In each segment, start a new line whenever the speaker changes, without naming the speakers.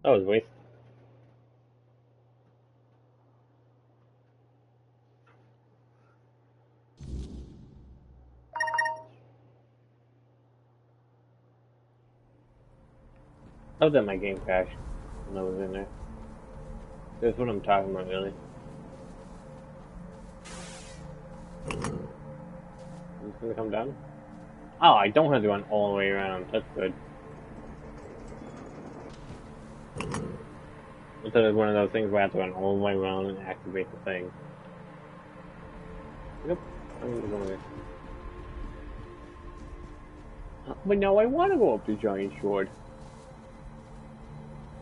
That was a waste. I was at my game crash when I was in there. That's what I'm talking about, really. I'm just gonna come down. Oh, I don't have to run all the way around. That's good. Instead of one of those things where I have to run all the way around and activate the thing. Yep. I'm gonna go there. But no, I want to go up the giant sword.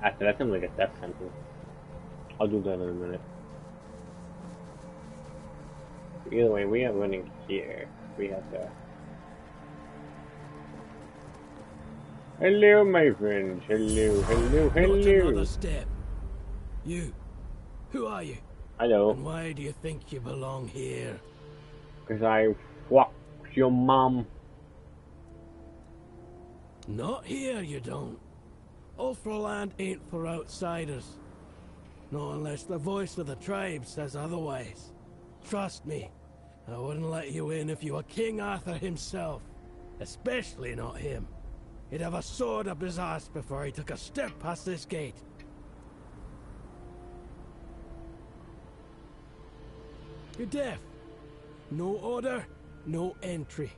After that seems like a death sentence. I'll do that in a minute. Either way, we are running here. We have to. Hello, my friends. Hello, hello, hello.
Not another step. You. Who are you?
Hello.
And why do you think you belong here?
Because I fucked your mom.
Not here, you don't. Ulfraland ain't for outsiders. Not unless the voice of the tribe says otherwise. Trust me, I wouldn't let you in if you were King Arthur himself. Especially not him. He'd have a sword up his ass before he took a step past this gate. You're deaf. No order, no entry.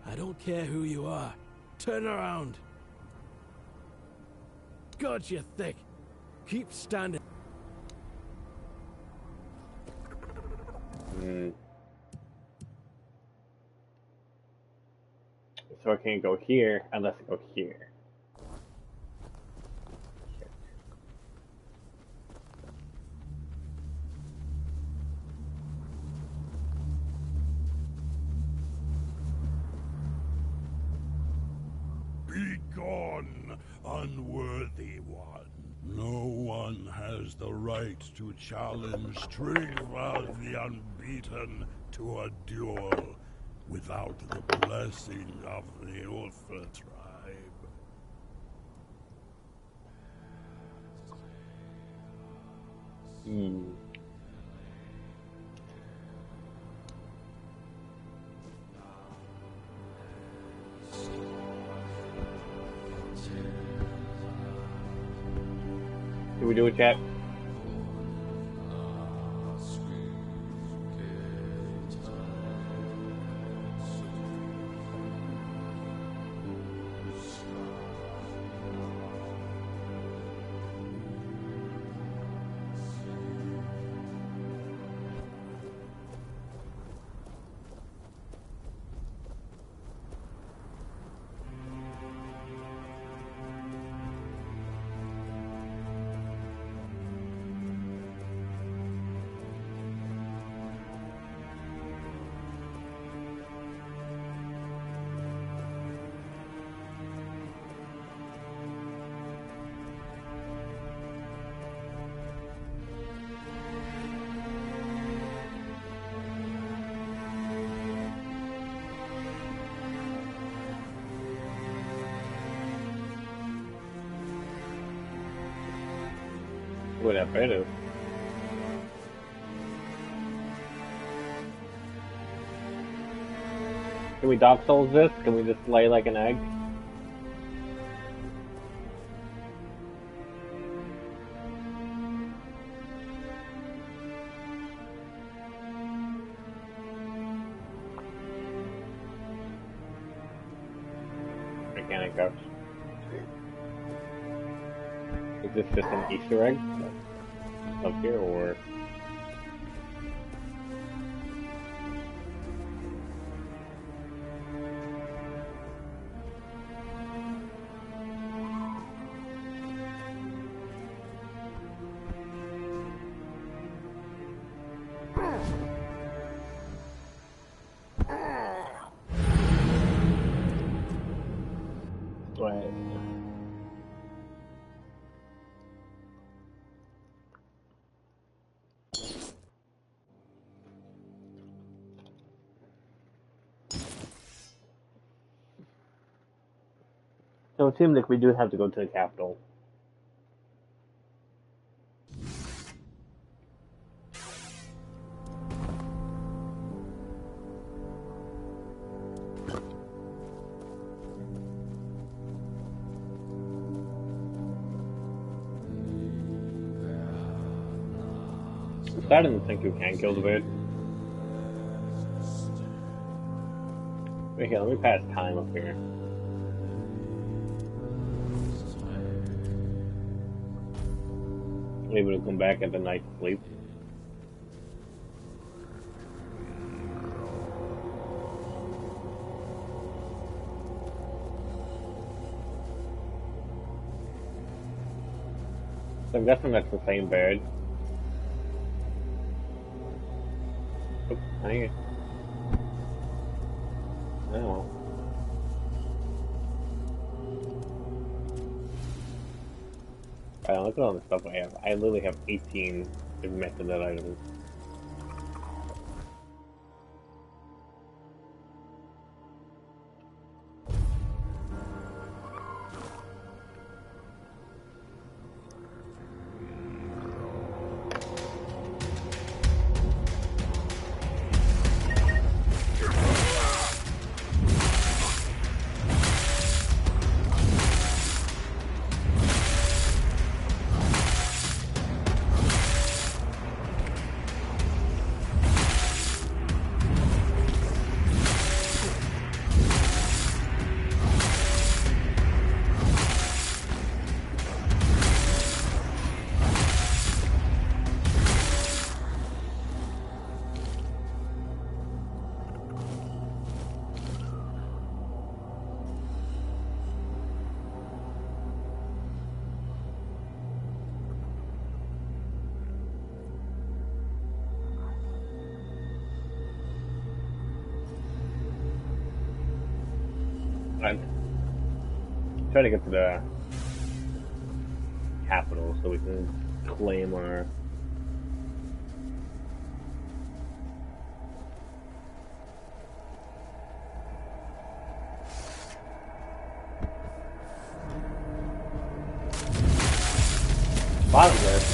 I don't care who you are. Turn around. God, you're thick. Keep standing.
So I can't go here unless I go here.
Be gone, unworthy one. No one has the right to challenge Trigvav the Unbeaten to a duel without the blessing of the Ulfa tribe.
Can we do a chat? What that better? Can we Dark Souls this? Can we just lay like an egg? Mechanic up. Is this just an Easter egg up here, or? Right. So it seems like we do have to go to the capital. starting to think you can kill the bird. Wait here, let me pass time up here. Able to come back at the night sleep. So I'm guessing that's the same bird. Oops, hang it. Oh. Alright, look at all the stuff I have. I literally have 18 method items. I'm trying to get to the capital so we can claim our bottomless.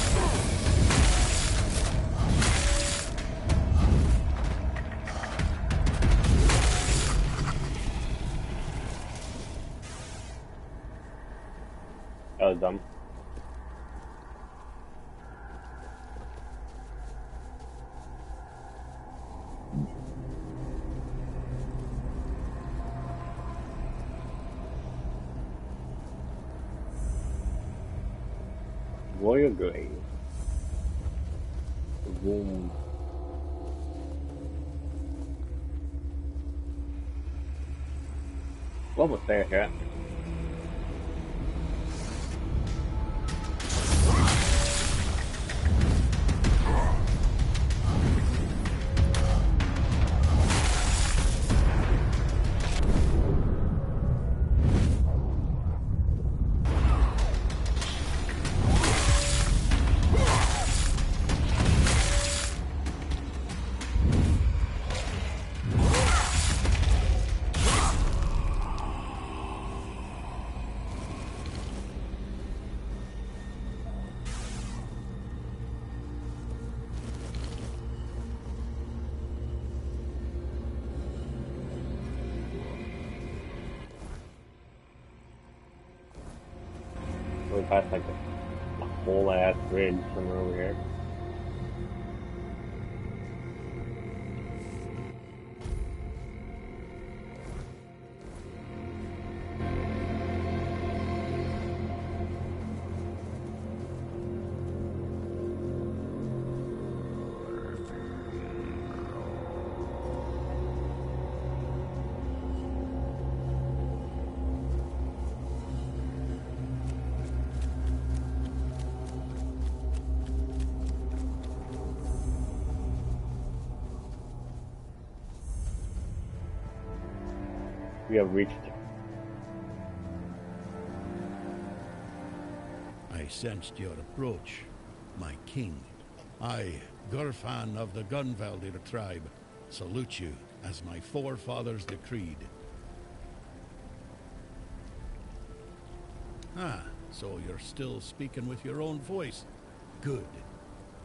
That was dumb. Royal Grave. Boom. We're almost there here. We passed like a whole ass bridge somewhere over here. We have reached.
I sensed your approach, my king. I, Gurfan of the Gunvaldir tribe, salute you as my forefathers decreed. Ah, so you're still speaking with your own voice. Good.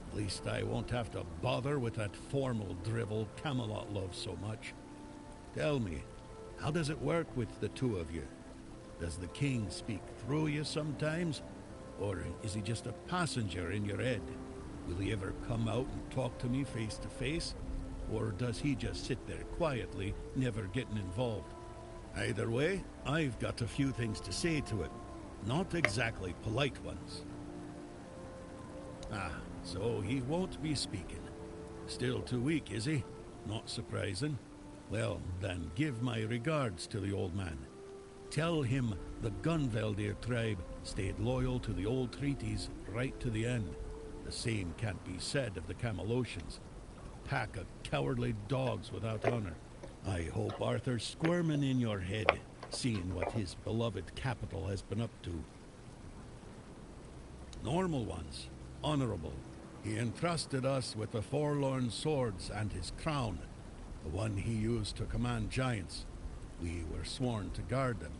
At least I won't have to bother with that formal drivel Camelot loves so much. Tell me, how does it work with the two of you? Does the king speak through you sometimes? Or is he just a passenger in your head? Will he ever come out and talk to me face to face? Or does he just sit there quietly, never getting involved? Either way, I've got a few things to say to it. Not exactly polite ones. Ah, so he won't be speaking. Still too weak, is he? Not surprising. Well, then give my regards to the old man. Tell him the Gunveldir tribe stayed loyal to the old treaties right to the end. The same can't be said of the Camelocians. Pack of cowardly dogs without honor. I hope Arthur's squirming in your head, seeing what his beloved capital has been up to. Normal ones, honorable. He entrusted us with the forlorn swords and his crown, the one he used to command giants. We were sworn to guard them.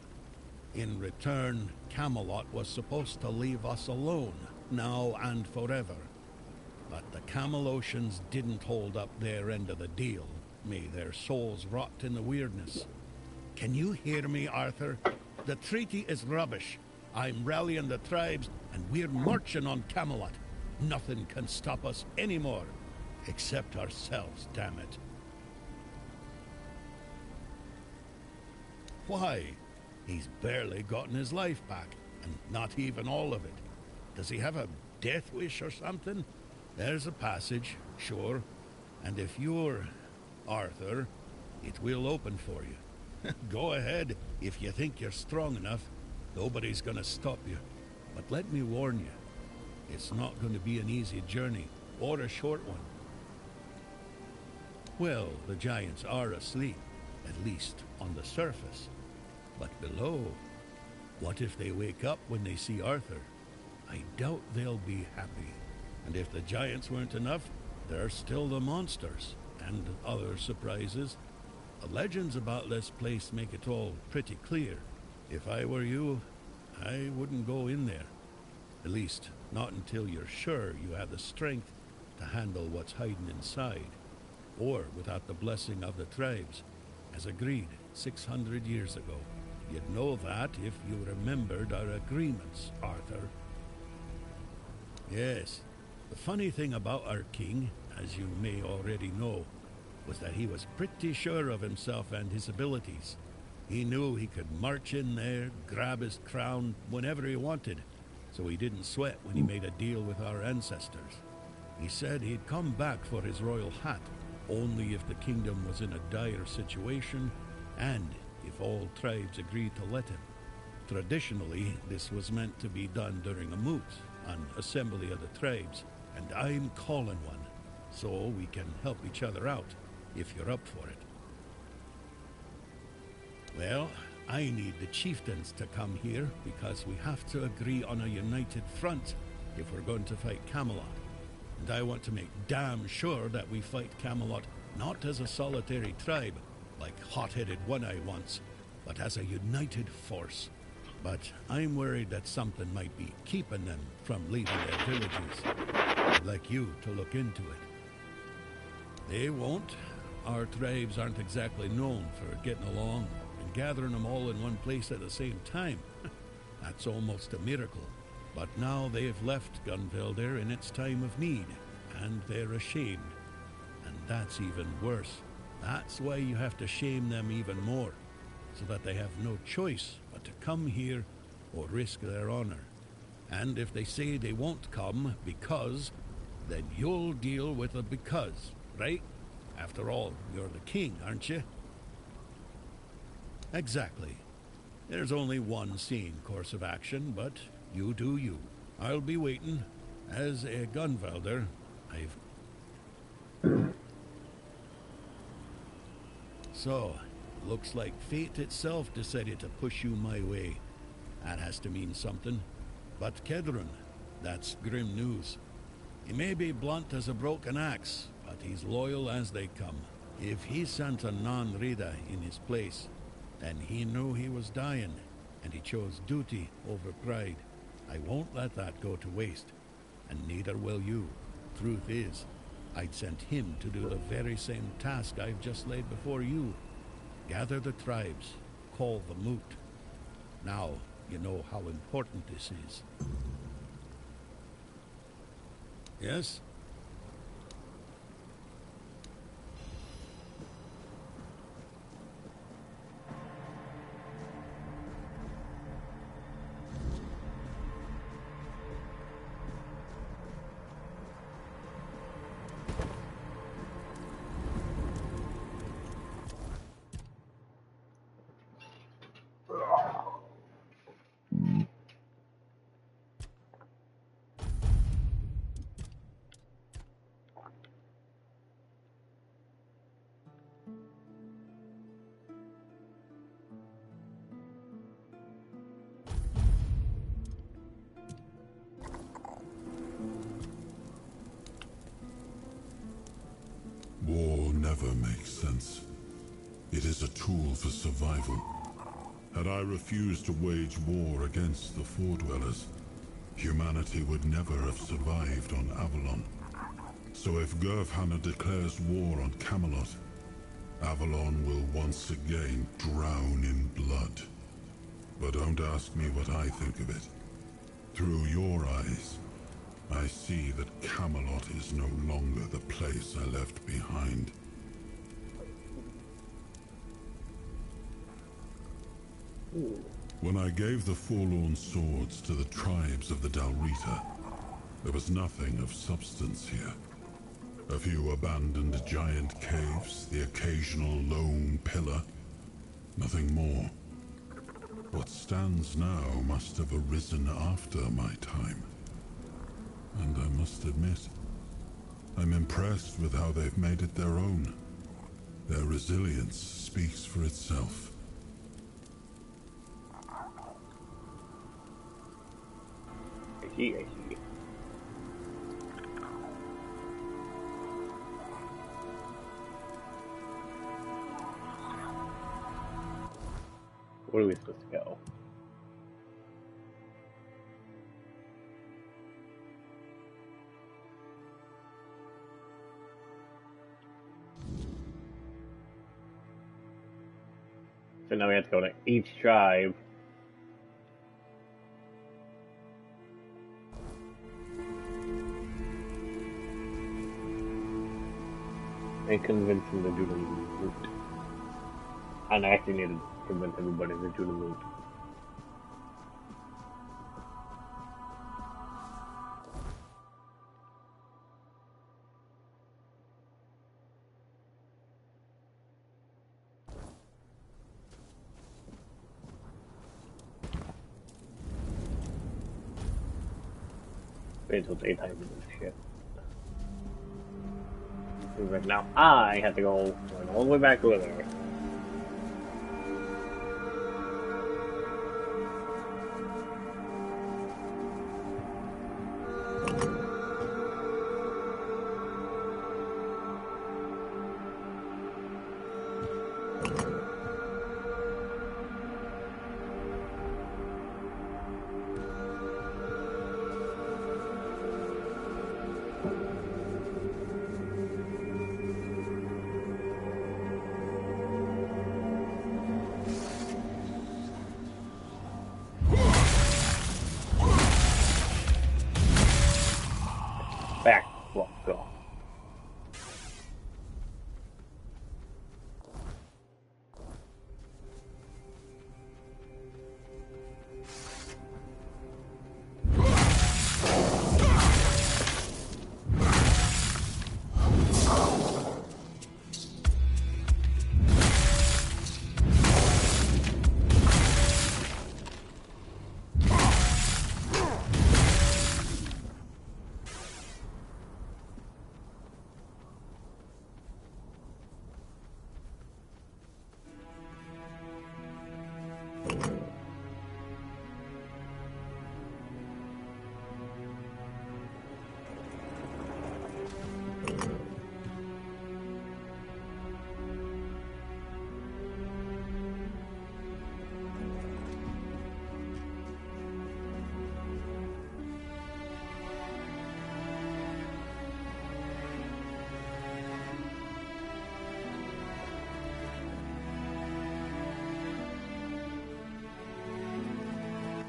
In return, Camelot was supposed to leave us alone, now and forever. But the Camelocians didn't hold up their end of the deal. May their souls rot in the weirdness. Can you hear me, Arthur? The treaty is rubbish. I'm rallying the tribes, and we're marching on Camelot. Nothing can stop us anymore. Except ourselves, damn it. Why? He's barely gotten his life back, and not even all of it. Does he have a death wish or something? There's a passage, sure. And if you're Arthur, it will open for you. Go ahead if you think you're strong enough. Nobody's gonna stop you. But let me warn you, it's not going to be an easy journey, or a short one. Well, the giants are asleep, at least on the surface. But below, what if they wake up when they see Arthur? I doubt they'll be happy. And if the giants weren't enough, there's still the monsters, and other surprises. The legends about this place make it all pretty clear. If I were you, I wouldn't go in there. At least, not until you're sure you have the strength to handle what's hiding inside. Or without the blessing of the tribes, as agreed 600 years ago. You'd know that if you remembered our agreements, Arthur. Yes, the funny thing about our king, as you may already know, was that he was pretty sure of himself and his abilities. He knew he could march in there, grab his crown whenever he wanted, so he didn't sweat when he made a deal with our ancestors. He said he'd come back for his royal hat, only if the kingdom was in a dire situation, and if all tribes agreed to let him. Traditionally, this was meant to be done during a moot, an assembly of the tribes, and I'm calling one, so we can help each other out, if you're up for it. Well, I need the chieftains to come here, because we have to agree on a united front if we're going to fight Camelot. And I want to make damn sure that we fight Camelot not as a solitary tribe, like hot-headed One-Eye once, but as a united force. But I'm worried that something might be keeping them from leaving their villages. I'd like you to look into it. They won't. Our tribes aren't exactly known for getting along, and gathering them all in one place at the same time. That's almost a miracle. But now they've left Gunveldir in its time of need, and they're ashamed. And that's even worse. That's why you have to shame them even more, so that they have no choice but to come here or risk their honor. And if they say they won't come because, then you'll deal with a because, right? After all, you're the king, aren't you? Exactly. There's only one sane course of action, but you do you. I'll be waiting. As a Gunveldir, So, looks like fate itself decided to push you my way. That has to mean something. But Kedrun, that's grim news. He may be blunt as a broken axe, but he's loyal as they come. If he sent a non-Rida in his place, then he knew he was dying, and he chose duty over pride. I won't let that go to waste, and neither will you. Truth is, I'd sent him to do the very same task I've just laid before you. Gather the tribes, call the moot. Now you know how important this is. Yes? sense. It is a tool for survival. Had I refused to wage war against the Foredwellers, humanity would never have survived on Avalon. So if Gurfhanna declares war on Camelot, Avalon will once again drown in blood. But don't ask me what I think of it. Through your eyes, I see that Camelot is no longer the place I left behind. When I gave the Forlorn Swords to the tribes of the Dalrita, there was nothing of substance here. A few abandoned giant caves, the occasional lone pillar, nothing more. What stands now must have arisen after my time. And I must admit, I'm impressed with how they've made it their own. Their resilience speaks for itself.
I see. Where are we supposed to go? So now we have to go to each tribe. And convince them to do the loot. And I actually need to convince everybody to do the loot. Wait until daytime to do this shit. Right now, I have to go all the way back over there. Back, well, go.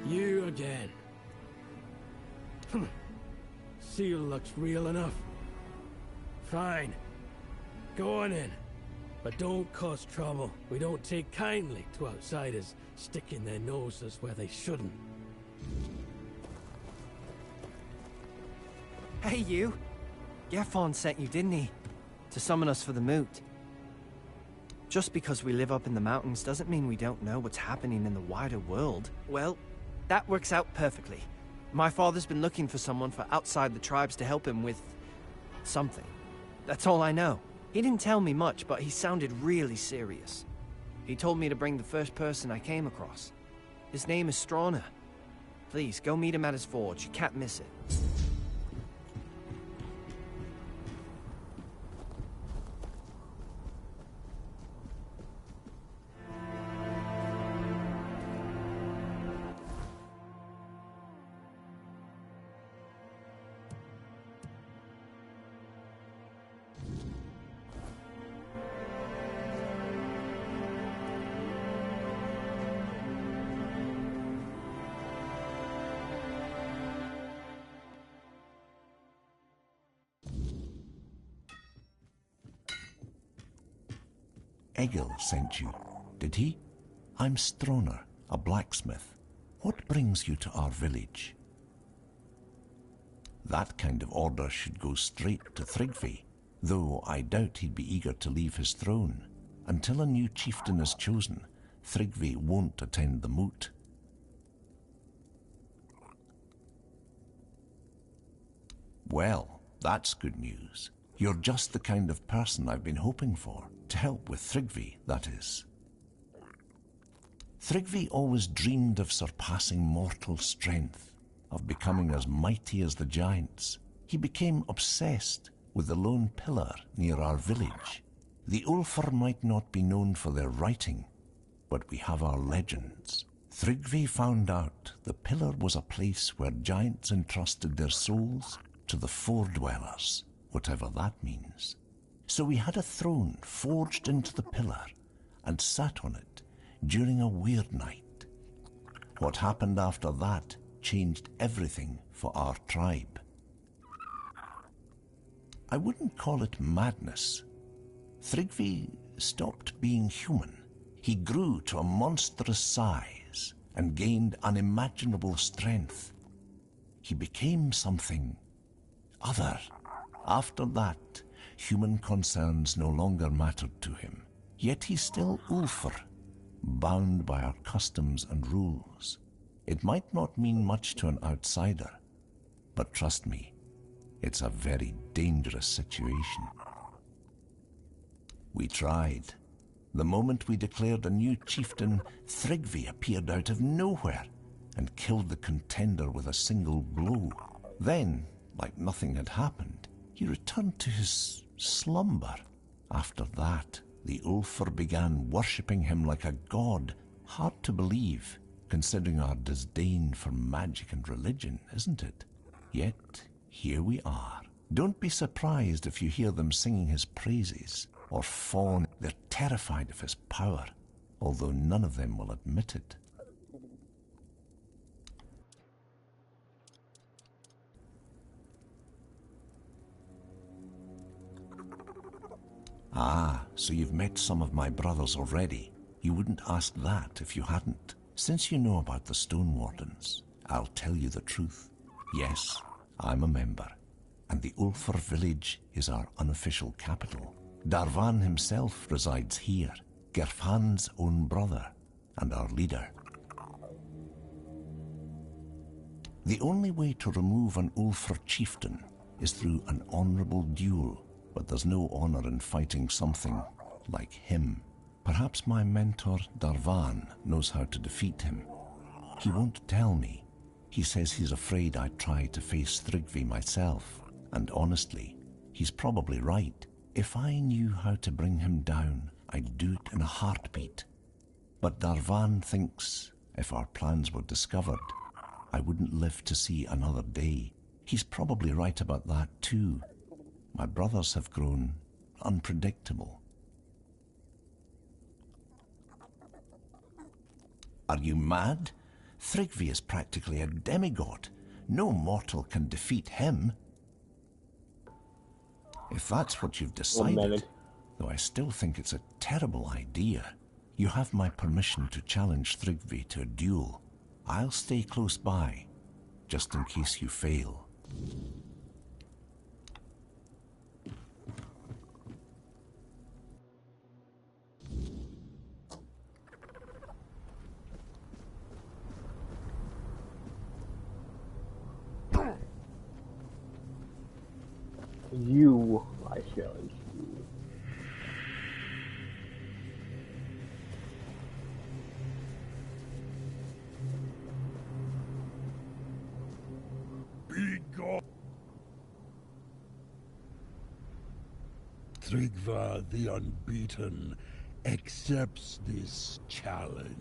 You again. Seal looks real enough. Fine. Go on in. But don't cause trouble. We don't take kindly to outsiders sticking their noses where they shouldn't.
Hey, you. Gefon sent you, didn't he? To summon us for the moot. Just because we live up in the mountains doesn't mean we don't know what's happening in the wider world. Well, that works out perfectly. My father's been looking for someone for outside the tribes to help him with something. That's all I know. He didn't tell me much, but he sounded really serious. He told me to bring the first person I came across. His name is Strana. Please, go meet him at his forge. You can't miss it.
Egil sent you, did he? I'm Stroner, a blacksmith. What brings you to our village? That kind of order should go straight to Tryggvi, though I doubt he'd be eager to leave his throne. Until a new chieftain is chosen, Tryggvi won't attend the moot. Well, that's good news. You're just the kind of person I've been hoping for, to help with Tryggvi, that is. Tryggvi always dreamed of surpassing mortal strength, of becoming as mighty as the giants. He became obsessed with the lone pillar near our village. The Ulfr might not be known for their writing, but we have our legends. Tryggvi found out the pillar was a place where giants entrusted their souls to the Fore-dwellers, whatever that means. So we had a throne forged into the pillar and sat on it during a weird night. What happened after that changed everything for our tribe. I wouldn't call it madness. Tryggvi stopped being human. He grew to a monstrous size and gained unimaginable strength. He became something other. After that, human concerns no longer mattered to him. Yet he's still Ulfr, bound by our customs and rules. It might not mean much to an outsider, but trust me, it's a very dangerous situation. We tried. The moment we declared a new chieftain, Tryggvi appeared out of nowhere and killed the contender with a single blow. Then, like nothing had happened, he returned to his slumber. After that, the Ulfr began worshipping him like a god. Hard to believe, considering our disdain for magic and religion, isn't it? Yet, here we are. Don't be surprised if you hear them singing his praises or fawn. They're terrified of his power, although none of them will admit it. Ah, so you've met some of my brothers already. You wouldn't ask that if you hadn't. Since you know about the Stone Wardens, I'll tell you the truth. Yes, I'm a member, and the Ulfr village is our unofficial capital. Darvan himself resides here, Gerfan's own brother, and our leader. The only way to remove an Ulfr chieftain is through an honorable duel, but there's no honor in fighting something like him. Perhaps my mentor Darvan knows how to defeat him. He won't tell me. He says he's afraid I'd try to face Tryggvi myself, and honestly, he's probably right. If I knew how to bring him down, I'd do it in a heartbeat. But Darvan thinks if our plans were discovered, I wouldn't live to see another day. He's probably right about that too. My brothers have grown unpredictable. Are you mad? Tryggvi is practically a demigod. No mortal can defeat him. If that's what you've decided, though I still think it's a terrible idea, you have my permission to challenge Tryggvi to a duel. I'll stay close by, just in case you fail.
You, I challenge you.
Be gone! Tryggva the Unbeaten accepts this challenge.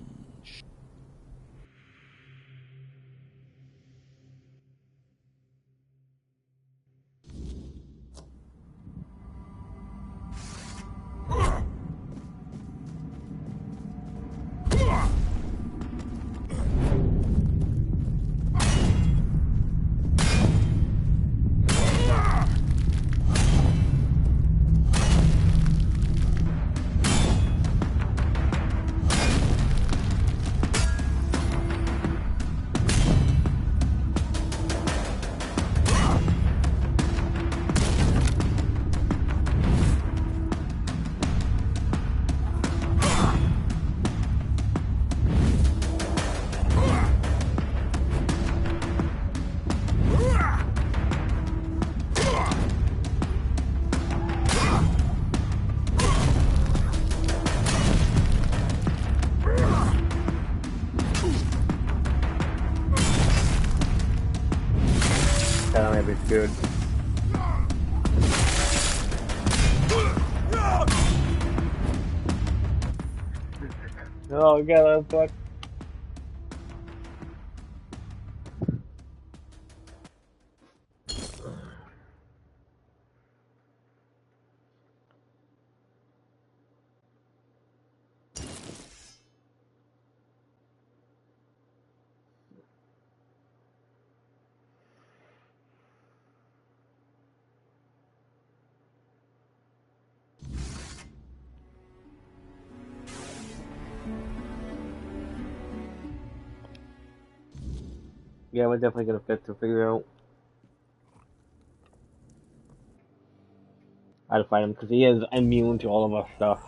I might be screwed. Oh god, that's fuck. Yeah, we're definitely gonna have to figure out how to fight him because he is immune to all of our stuff.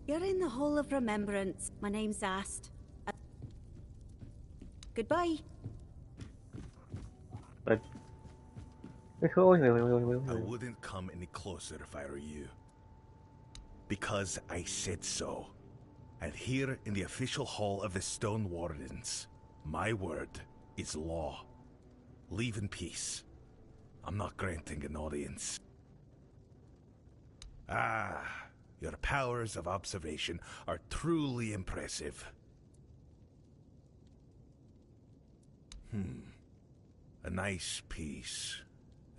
You're in the Hall of Remembrance. My name's Ast. Goodbye.
But
I wouldn't come any closer if I were you. Because I said so. And here in the official hall of the Stone Wardens, my word is law. Leave in peace. I'm not granting an audience. Ah, your powers of observation are truly impressive. A nice piece.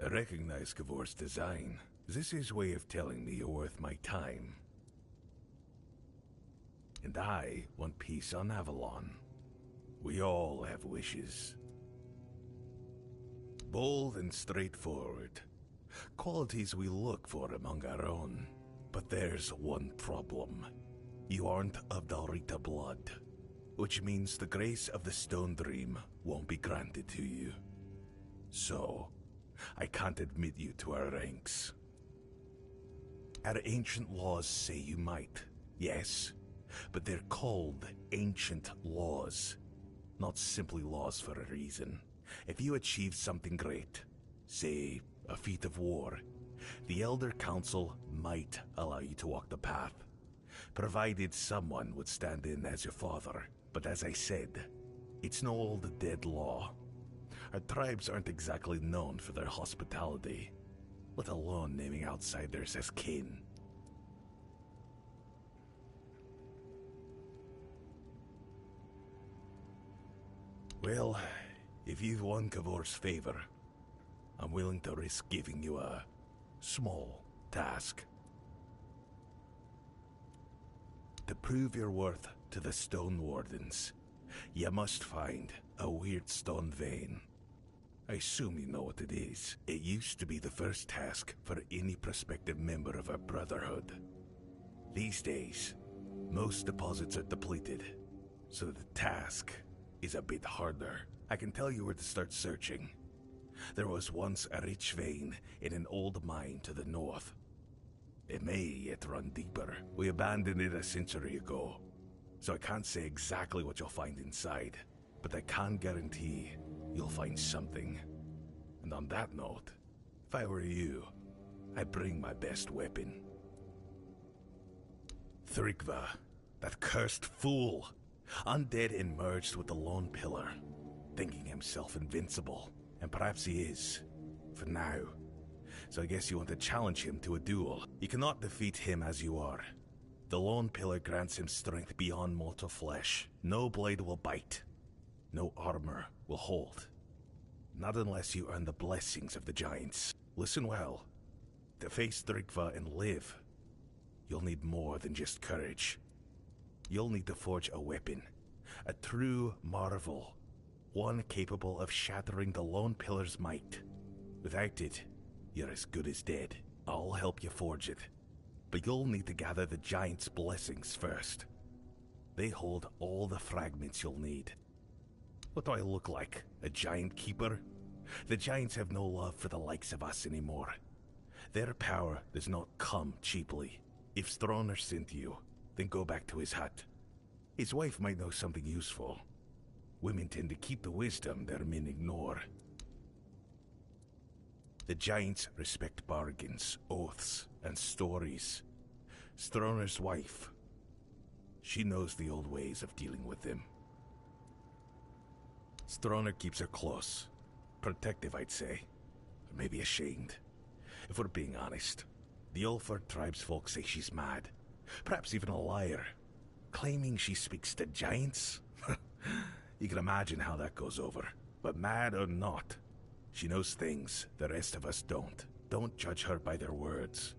I recognize Gavor's design. Is this his way of telling me you're worth my time? And I want peace on Avalon. We all have wishes. Bold and straightforward. Qualities we look for among our own. But there's one problem. You aren't of Dalrita blood. Which means the grace of the Stone Dream won't be granted to you. So, I can't admit you to our ranks. Our ancient laws say you might, yes, but they're called ancient laws, not simply laws for a reason. If you achieve something great, say a feat of war, the Elder Council might allow you to walk the path, provided someone would stand in as your father. But as I said, it's no old dead law. Our tribes aren't exactly known for their hospitality, let alone naming outsiders as kin. Well, if you've won Gavor's favor, I'm willing to risk giving you a small task. To prove your worth to the Stone Wardens, you must find a weird stone vein. I assume you know what it is. It used to be the first task for any prospective member of our brotherhood. These days, most deposits are depleted, so the task is a bit harder. I can tell you where to start searching. There was once a rich vein in an old mine to the north. It may yet run deeper. We abandoned it a century ago, so I can't say exactly what you'll find inside, but I can guarantee you'll find something. And on that note, if I were you, I'd bring my best weapon. Thrikva, that cursed fool, undead and merged with the Lone Pillar, thinking himself invincible. And perhaps he is, for now. So I guess you want to challenge him to a duel. You cannot defeat him as you are. The Lone Pillar grants him strength beyond mortal flesh. No blade will bite. No armor will hold. Not unless you earn the blessings of the Giants. Listen well. To face Thrikva and live, you'll need more than just courage. You'll need to forge a weapon. A true marvel. One capable of shattering the Lone Pillar's might. Without it, you're as good as dead. I'll help you forge it. But you'll need to gather the Giant's blessings first. They hold all the fragments you'll need. What do I look like? A giant keeper? The Giants have no love for the likes of us anymore. Their power does not come cheaply. If Stroner sent you, then go back to his hut. His wife might know something useful. Women tend to keep the wisdom their men ignore. The Giants respect bargains, oaths, and stories. Stroner's wife, she knows the old ways of dealing with them. Stroner keeps her close. Protective, I'd say. Or maybe ashamed. If we're being honest, the Ulfar tribesfolk say she's mad. Perhaps even a liar. Claiming she speaks to giants? You can imagine how that goes over. But mad or not, she knows things the rest of us don't. Don't judge her by their words.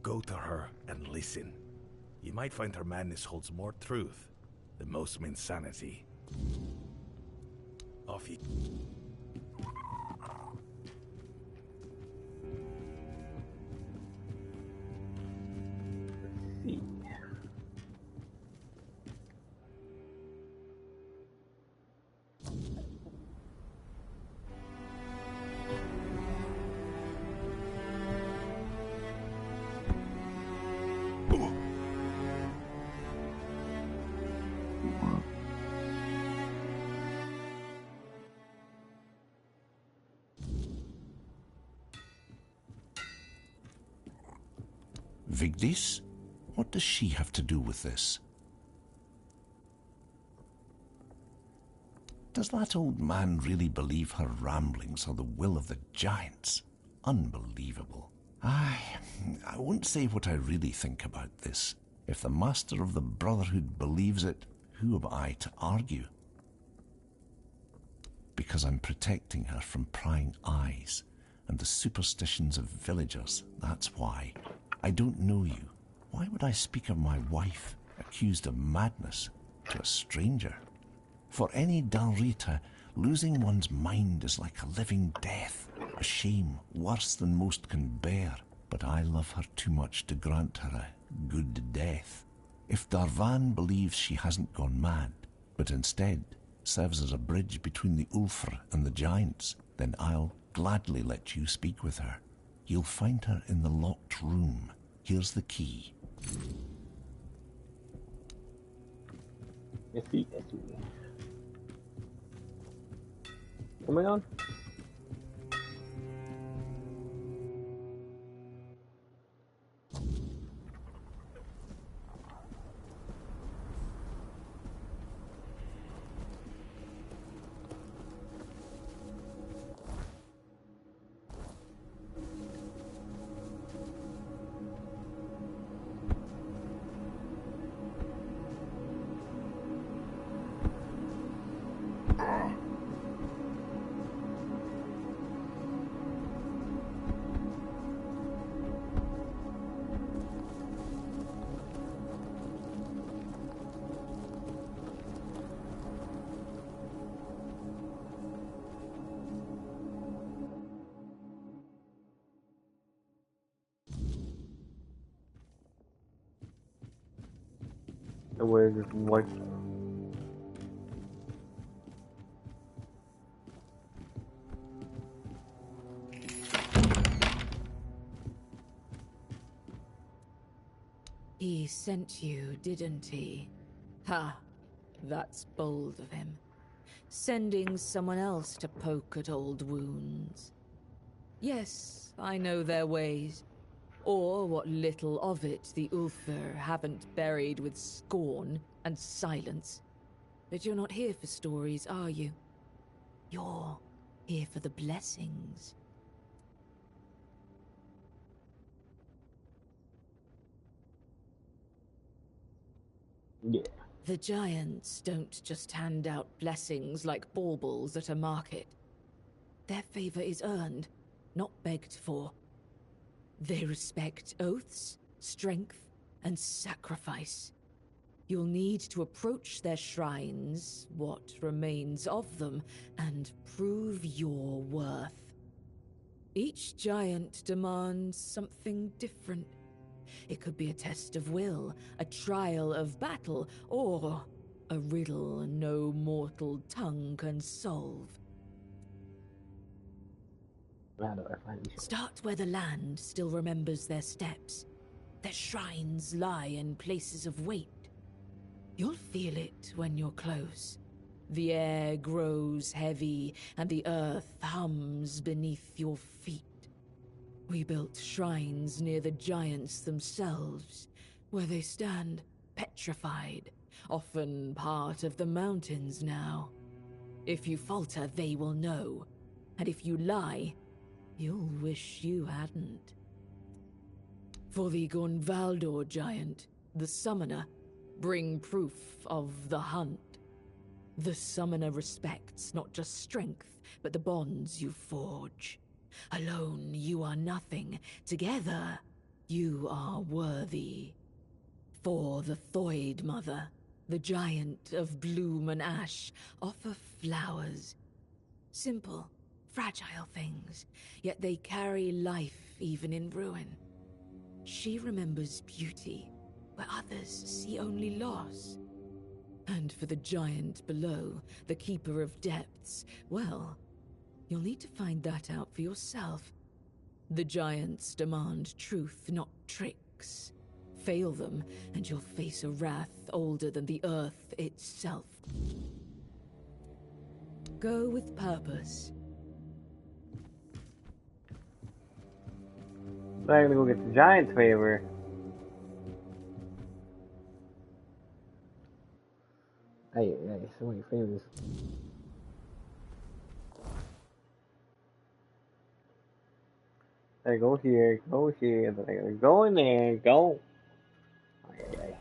Go to her and listen. You might find her madness holds more truth than most men's sanity. Off you.
See.
Vigdis? What does she have to do with this? Does that old man really believe her ramblings are the will of the Giants? Unbelievable. I won't say what I really think about this. If the Master of the Brotherhood believes it, who am I to argue? Because I'm protecting her from prying eyes and the superstitions of villagers, that's why. I don't know you. Why would I speak of my wife, accused of madness, to a stranger? For any Dalrita, losing one's mind is like a living death, a shame worse than most can bear. But I love her too much to grant her a good death. If Darvan believes she hasn't gone mad, but instead serves as a bridge between the Ulfr and the Giants, then I'll gladly let you speak with her. You'll find her in the locked room. Here's the key.
Yes, see. Am I on? The way this white.
He sent you, didn't he? Ha! That's bold of him. Sending someone else to poke at old wounds. Yes, I know their ways. Or what little of it the Ulfr haven't buried with scorn and silence. But you're not here for stories, are you? You're here for the blessings.
Yeah.
The Giants don't just hand out blessings like baubles at a market. Their favor is earned, not begged for. They respect oaths, strength, and sacrifice. You'll need to approach their shrines, what remains of them, and prove your worth. Each giant demands something different. It could be a test of will, a trial of battle, or a riddle no mortal tongue can solve.
How do I find these?
Start where the land still remembers their steps. Their shrines lie in places of weight. You'll feel it when you're close. The air grows heavy, and the earth hums beneath your feet. We built shrines near the giants themselves, where they stand petrified, often part of the mountains now. If you falter, they will know, and if you lie, you'll wish you hadn't. For the Gonvaldor giant, the summoner, bring proof of the hunt. The summoner respects not just strength, but the bonds you forge. Alone, you are nothing. Together, you are worthy. For the Thoid Mother, the giant of bloom and ash, offer flowers. Simple, fragile things, yet they carry life even in ruin. She remembers beauty, where others see only loss. And for the giant below, the keeper of depths, well, you'll need to find that out for yourself. The giants demand truth, not tricks. Fail them, and you'll face a wrath older than the earth itself. Go with purpose.
So I'm gonna go get the giant's favor. Hey, so many favors. I go here, then I gotta go in there, go. Okay.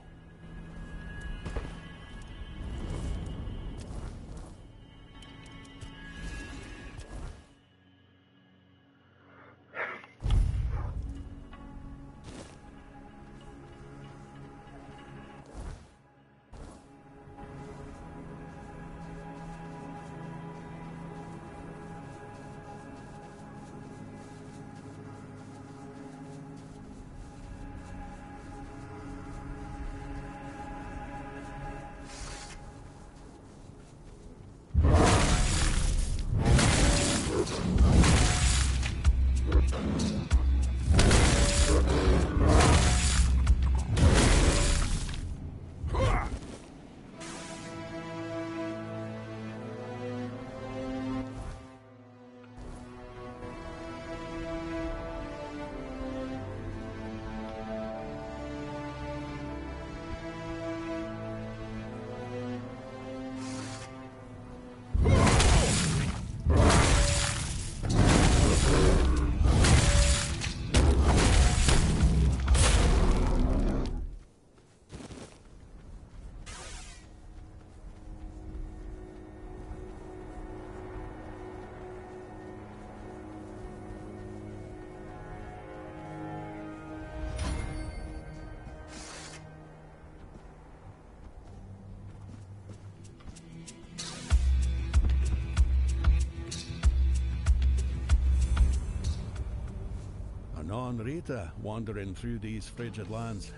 Non-Rita wandering through these frigid lands.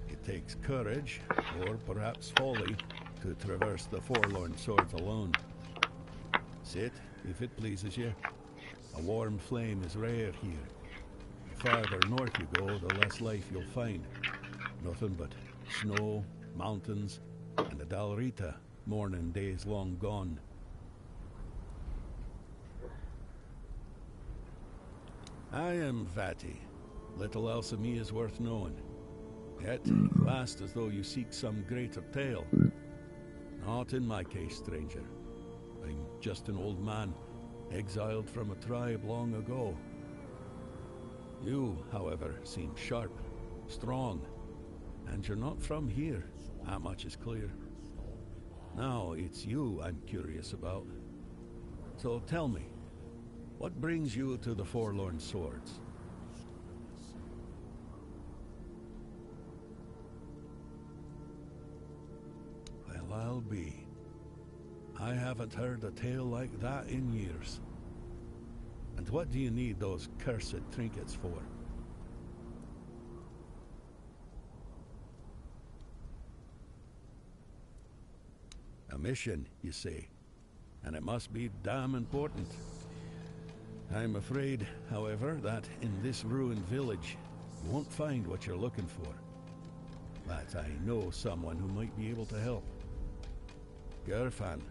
It takes courage, or perhaps folly, to traverse the Forlorn Swords alone. Sit, if it pleases you. A warm flame is rare here. The farther north you go, the less life you'll find. Nothing but snow, mountains, and the Dalrita, mourning days long gone. I am Vati. Little else of me is worth knowing. Yet, you asked as though you seek some greater tale. Not in my case, stranger. I'm just an old man, exiled from a tribe long ago. You, however, seem sharp, strong, and you're not from here. That much is clear. Now, it's you I'm curious about. So tell me, what brings you to the Forlorn Swords? Well, I'll be. I haven't heard a tale like that in years. And what do you need those cursed trinkets for? A mission, you say? And it must be damn important. I'm afraid, however, that in this ruined village, you won't find what you're looking for. But I know someone who might be able to help. Gerfan.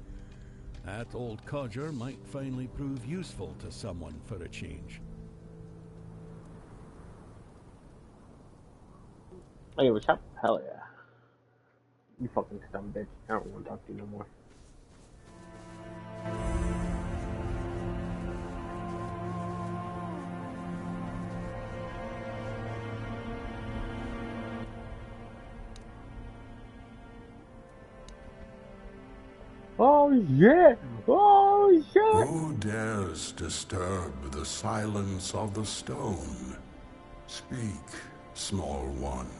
That old codger might finally prove useful to someone for a change.
Oh, yeah, what's up? Hell yeah. You fucking dumb bitch. I don't want to talk to you no more. Oh shit! Oh shit!
Who dares disturb the silence of the stone? Speak, small one,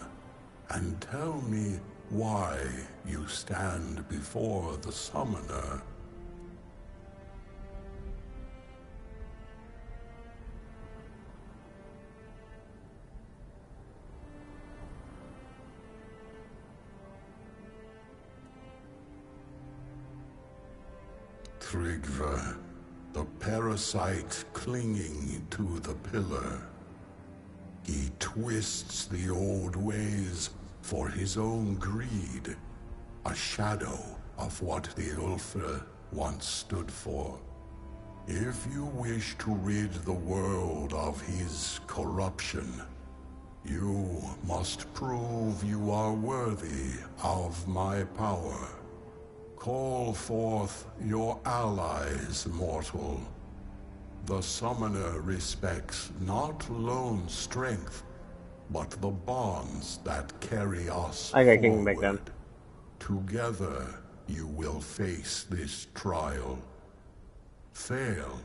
and tell me why you stand before the summoner. Tryggva, the parasite clinging to the pillar. He twists the old ways for his own greed, a shadow of what the Ulfra once stood for. If you wish to rid the world of his corruption, you must prove you are worthy of my power. Call forth your allies, mortal. The summoner respects not lone strength, but the bonds that carry us
I got King back then.
Together you will face this trial. Fail,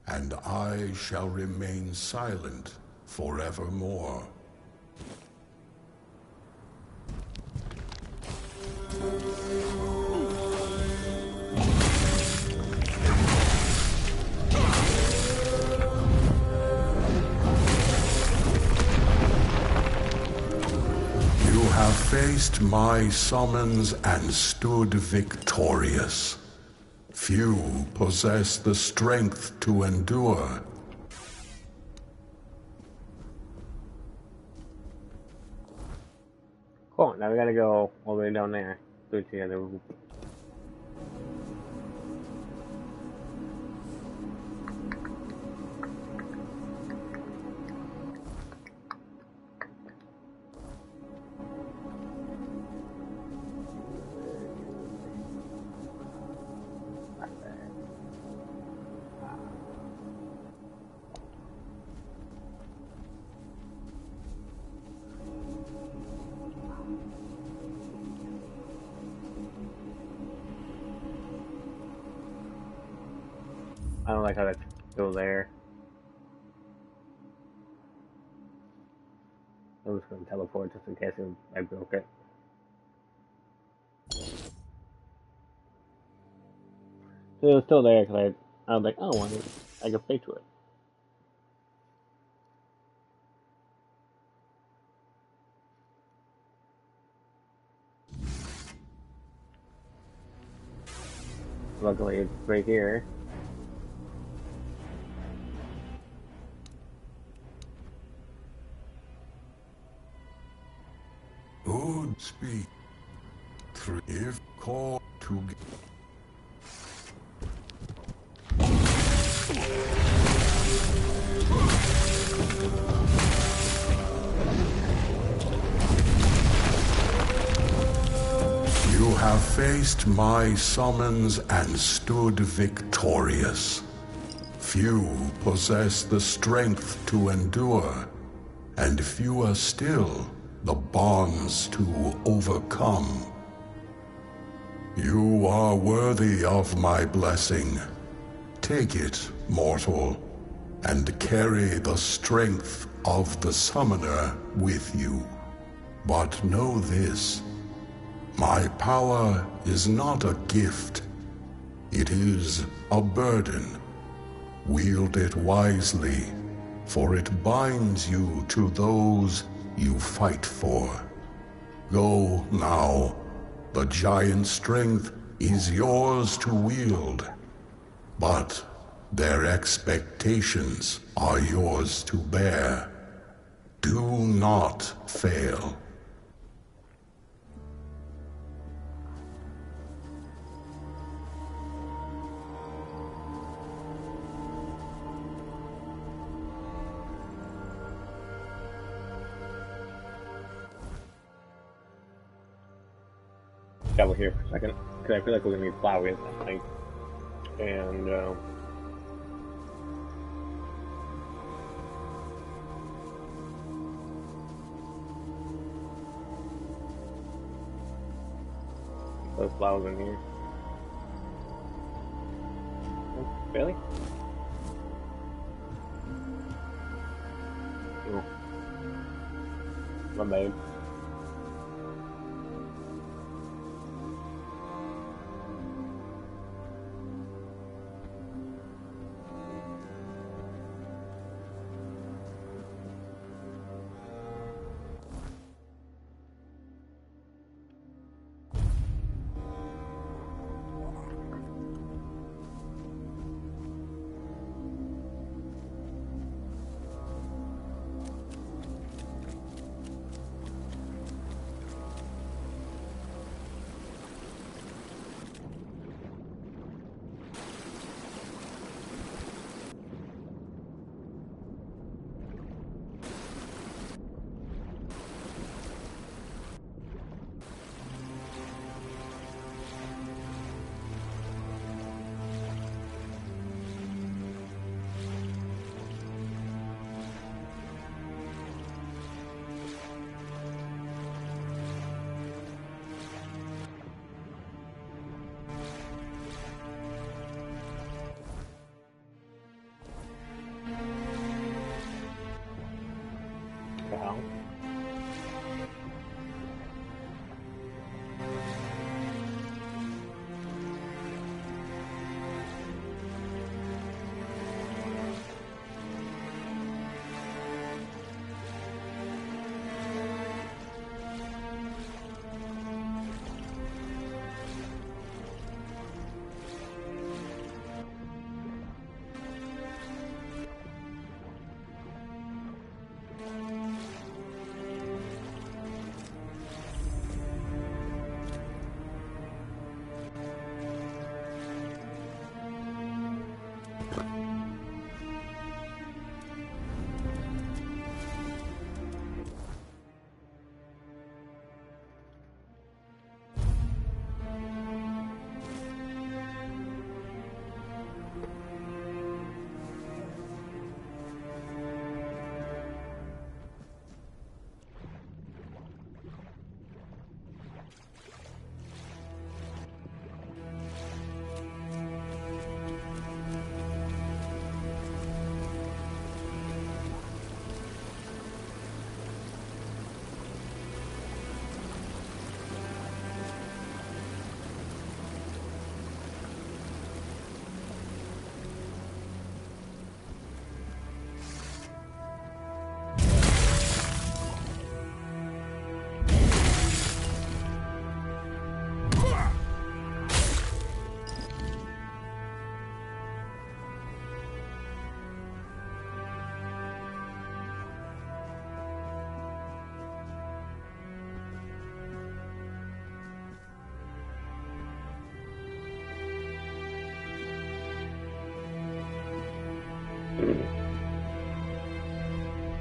and I shall remain silent forevermore. Have faced my summons and stood victorious. Few possess the strength to endure.
Cool, now we gotta go all the way down there. Do it together. I don't like how that's still there. I'm just gonna teleport just in case I broke it. So it was still there because I was like, oh, well, I can play to it. Luckily, it's right here.
Who'd speak through if called to You have faced my summons and stood victorious. Few possess the strength to endure, and fewer still the bonds to overcome. You are worthy of my blessing. Take it, mortal, and carry the strength of the summoner with you. But know this, my power is not a gift. It is a burden. Wield it wisely, for it binds you to those you fight for. Go now. The giant strength is yours to wield, but their expectations are yours to bear. Do not fail.
Yeah, we're here for a second, because I feel like we're gonna need flowers that night. And, those flowers in here. Oh, really? Oh. My bad. Wow.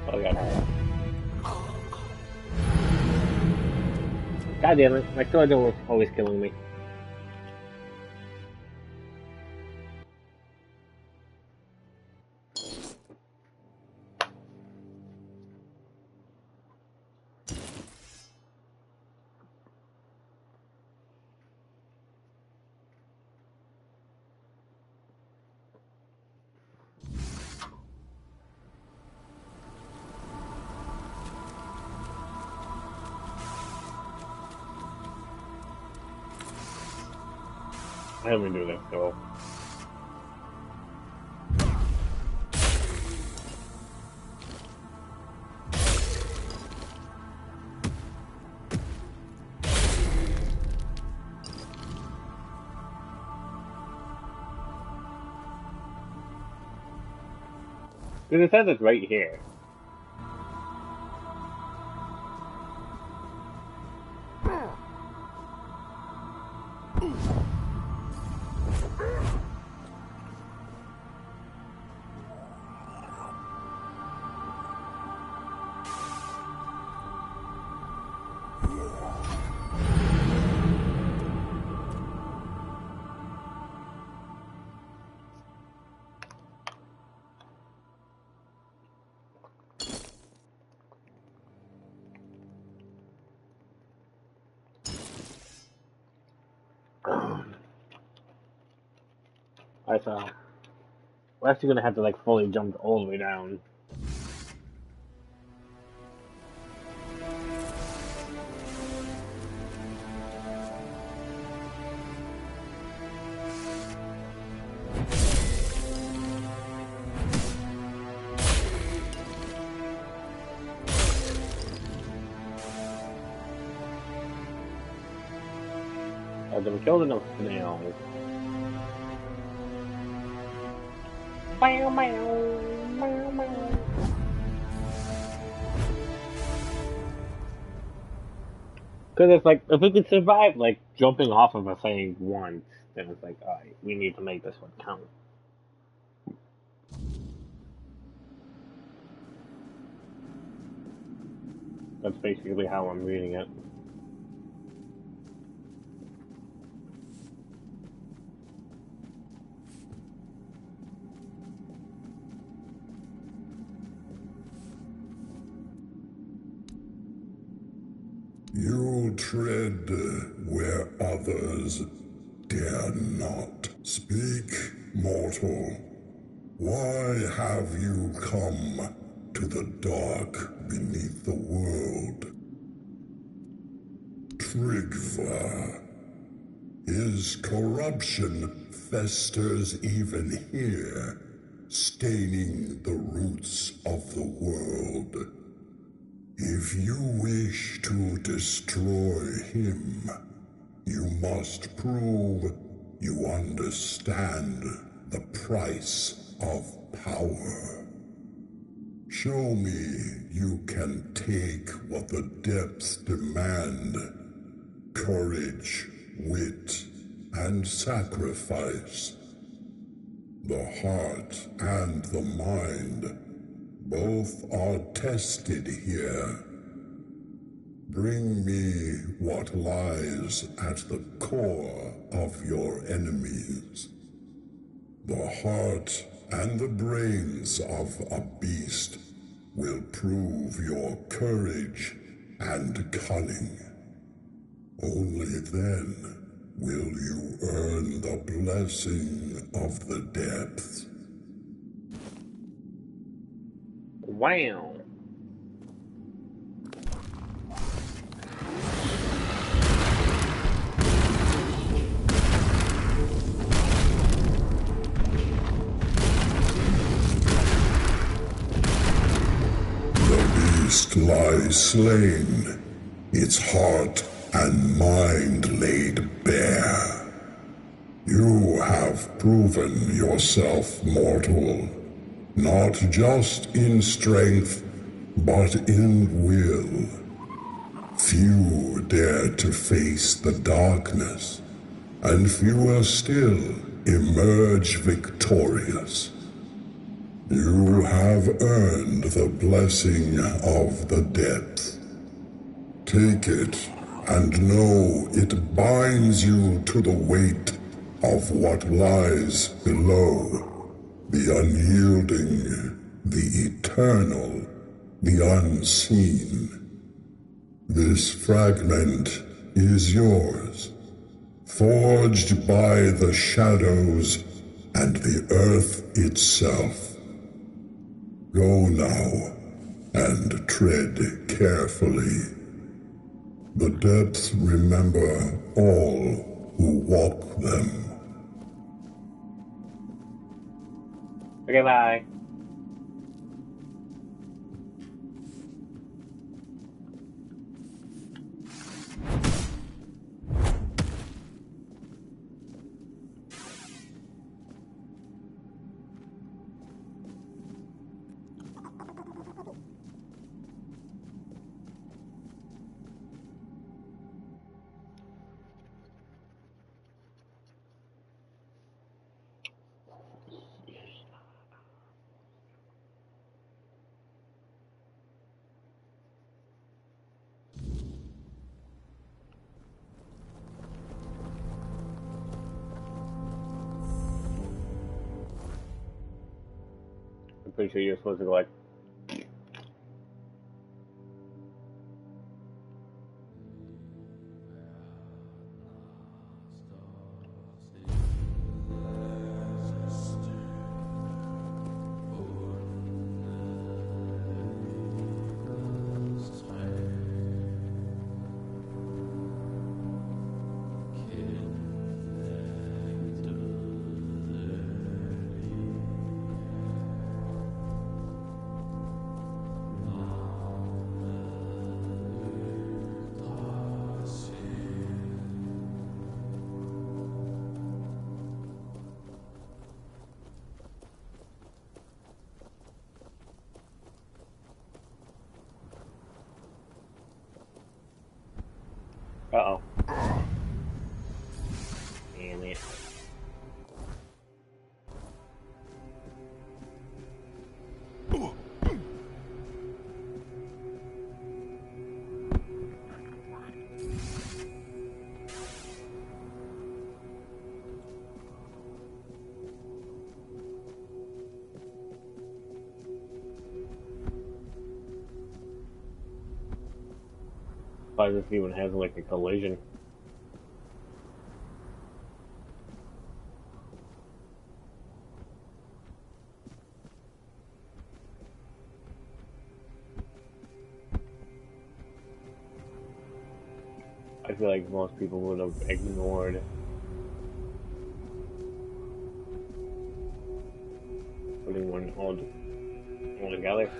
Oh god. God damn it, my sword was always killing me. I haven't been doing that, so Because it says it's right here. Alright, so we're actually gonna have to like fully jump all the way down. I've been killed enough snails. Meow, meow, meow, meow. Because it's like, if we could survive, like, jumping off of a thing once, then it's like, alright, we need to make this one count. That's basically how I'm reading it.
You tread where others dare not. Speak, mortal. Why have you come to the dark beneath the world? Trigva. His corruption festers even here, staining the roots of the world. If you wish to destroy him, you must prove you understand the price of power. Show me you can take what the depths demand: courage, wit, and sacrifice. The heart and the mind both are tested here. Bring me what lies at the core of your enemies. The heart and the brains of a beast will prove your courage and cunning. Only then will you earn the blessing of the depths.
Wow.
The beast lies slain, its heart and mind laid bare. You have proven yourself mortal, not just in strength, but in will. Few dare to face the darkness, and fewer still emerge victorious. You have earned the blessing of the depth. Take it, and know it binds you to the weight of what lies below. The unyielding, the eternal, the unseen. This fragment is yours, forged by the shadows and the earth itself. Go now, and tread carefully. The depths remember all who walk them.
Okay, bye. pretty sure you're supposed to go like. Uh-oh. Damn it. Why this even has like a collision? I feel like most people would have ignored putting one all together.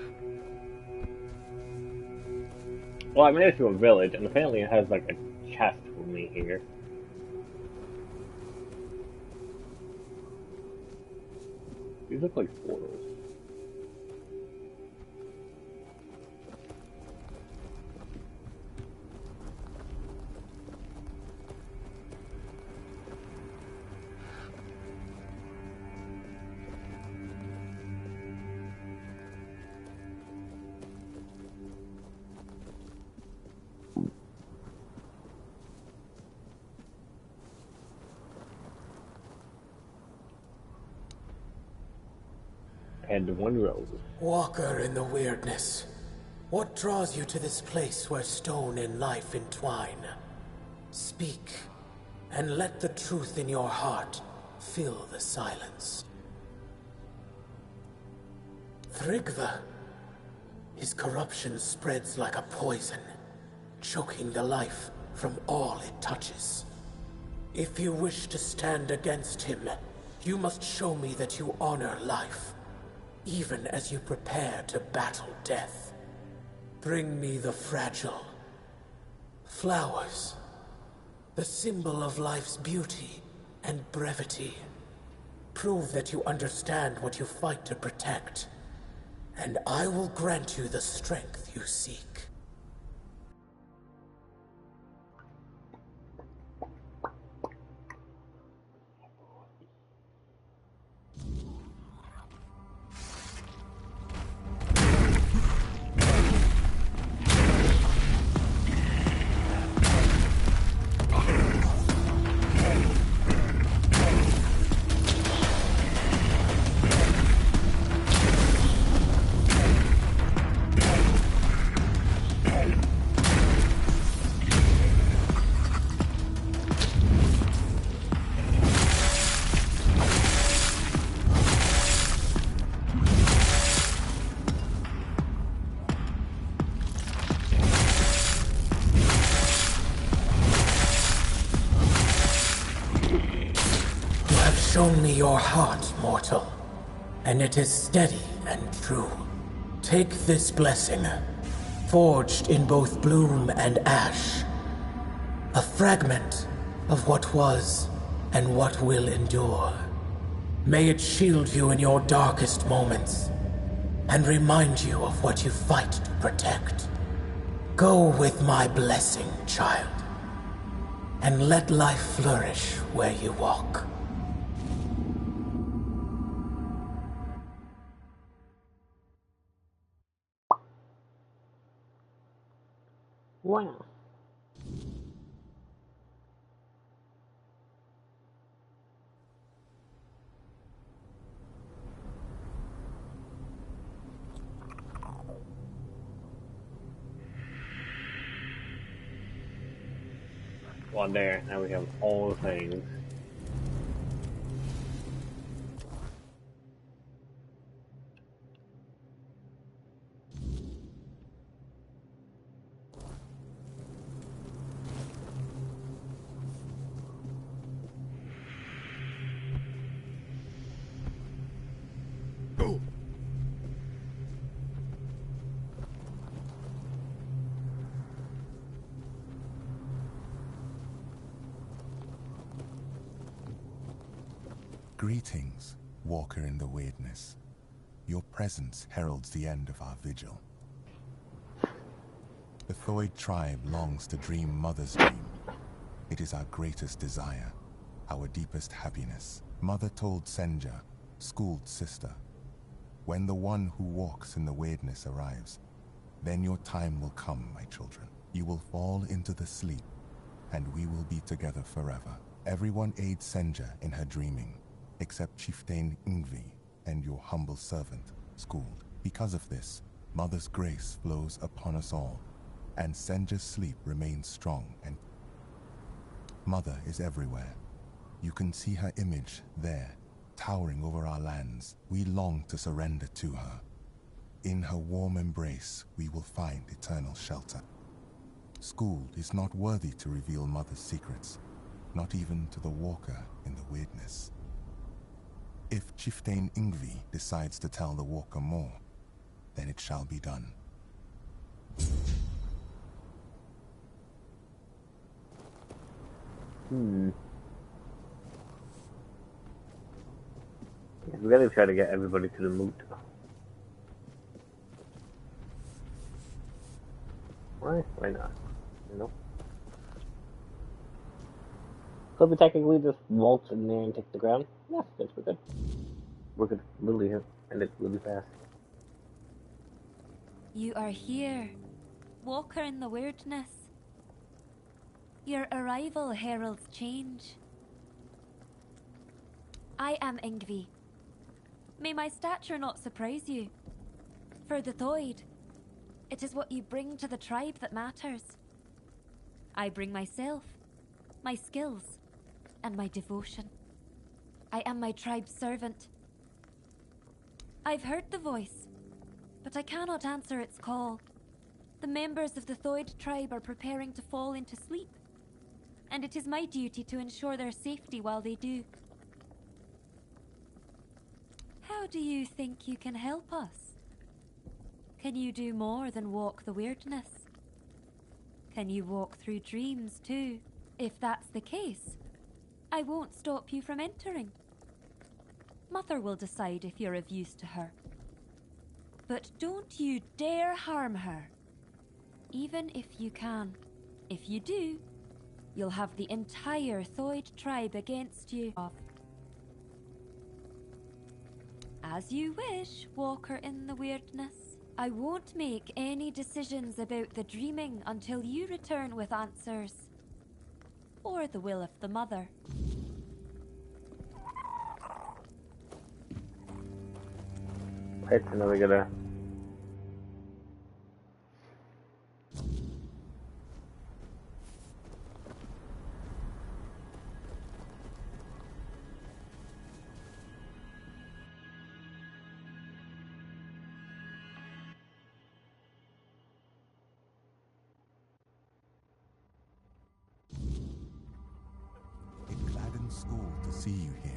Well, I made it to a village, and apparently it has like a chest for me here. These look like portals. And one road.
Walker in the weirdness. What draws you to this place where stone and life entwine? Speak, and let the truth in your heart fill the silence. Thrigva. His corruption spreads like a poison, choking the life from all it touches. If you wish to stand against him, you must show me that you honor life, even as you prepare to battle death. Bring me the fragile. Flowers. The symbol of life's beauty and brevity. Prove that you understand what you fight to protect, and I will grant you the strength you seek. Shown me your heart, mortal, and it is steady and true. Take this blessing, forged in both bloom and ash, a fragment of what was and what will endure. May it shield you in your darkest moments, and remind you of what you fight to protect. Go with my blessing, child, and let life flourish where you walk.
Wow. Well, there, now we have all the things.
Greetings, Walker in the Weirdness. Your presence heralds the end of our vigil. The Thoid tribe longs to dream Mother's dream. It is our greatest desire, our deepest happiness. Mother told Senja, schooled sister, when the one who walks in the weirdness arrives, then your time will come, my children. You will fall into the sleep, and we will be together forever. Everyone aids Senja in her dreaming, except Chieftain Ingvi and your humble servant, Schooled. Because of this, Mother's grace flows upon us all, and Senja's sleep remains strong and... Mother is everywhere. You can see her image there, towering over our lands. We long to surrender to her. In her warm embrace, we will find eternal shelter. Schooled is not worthy to reveal Mother's secrets, not even to the Walker in the Weirdness. If Chieftain Ingvi decides to tell the Walker more, then it shall be done.
Yeah, we gotta try to get everybody to the moot. Why? Why not? You know? Could we technically just waltz in there and take the ground? Yeah, that's we're good. We could literally end it really fast.
You are here, Walker in the Weirdness. Your arrival heralds change. I am Ingvi. May my stature not surprise you. For the Thoid, it is what you bring to the tribe that matters. I bring myself, my skills, and my devotion. I am my tribe's servant. I've heard the voice, but I cannot answer its call. The members of the Thoid tribe are preparing to fall into sleep, and it is my duty to ensure their safety while they do. How do you think you can help us? Can you do more than walk the weirdness? Can you walk through dreams too? If that's the case, I won't stop you from entering. Mother will decide if you're of use to her. But don't you dare harm her, even if you can. If you do, you'll have the entire Thoid tribe against you. As you wish, Walker in the Weirdness. I won't make any decisions about the dreaming until you return with answers. Or the will of the Mother.
Right, so now we gotta...
It gladdens School to see you here,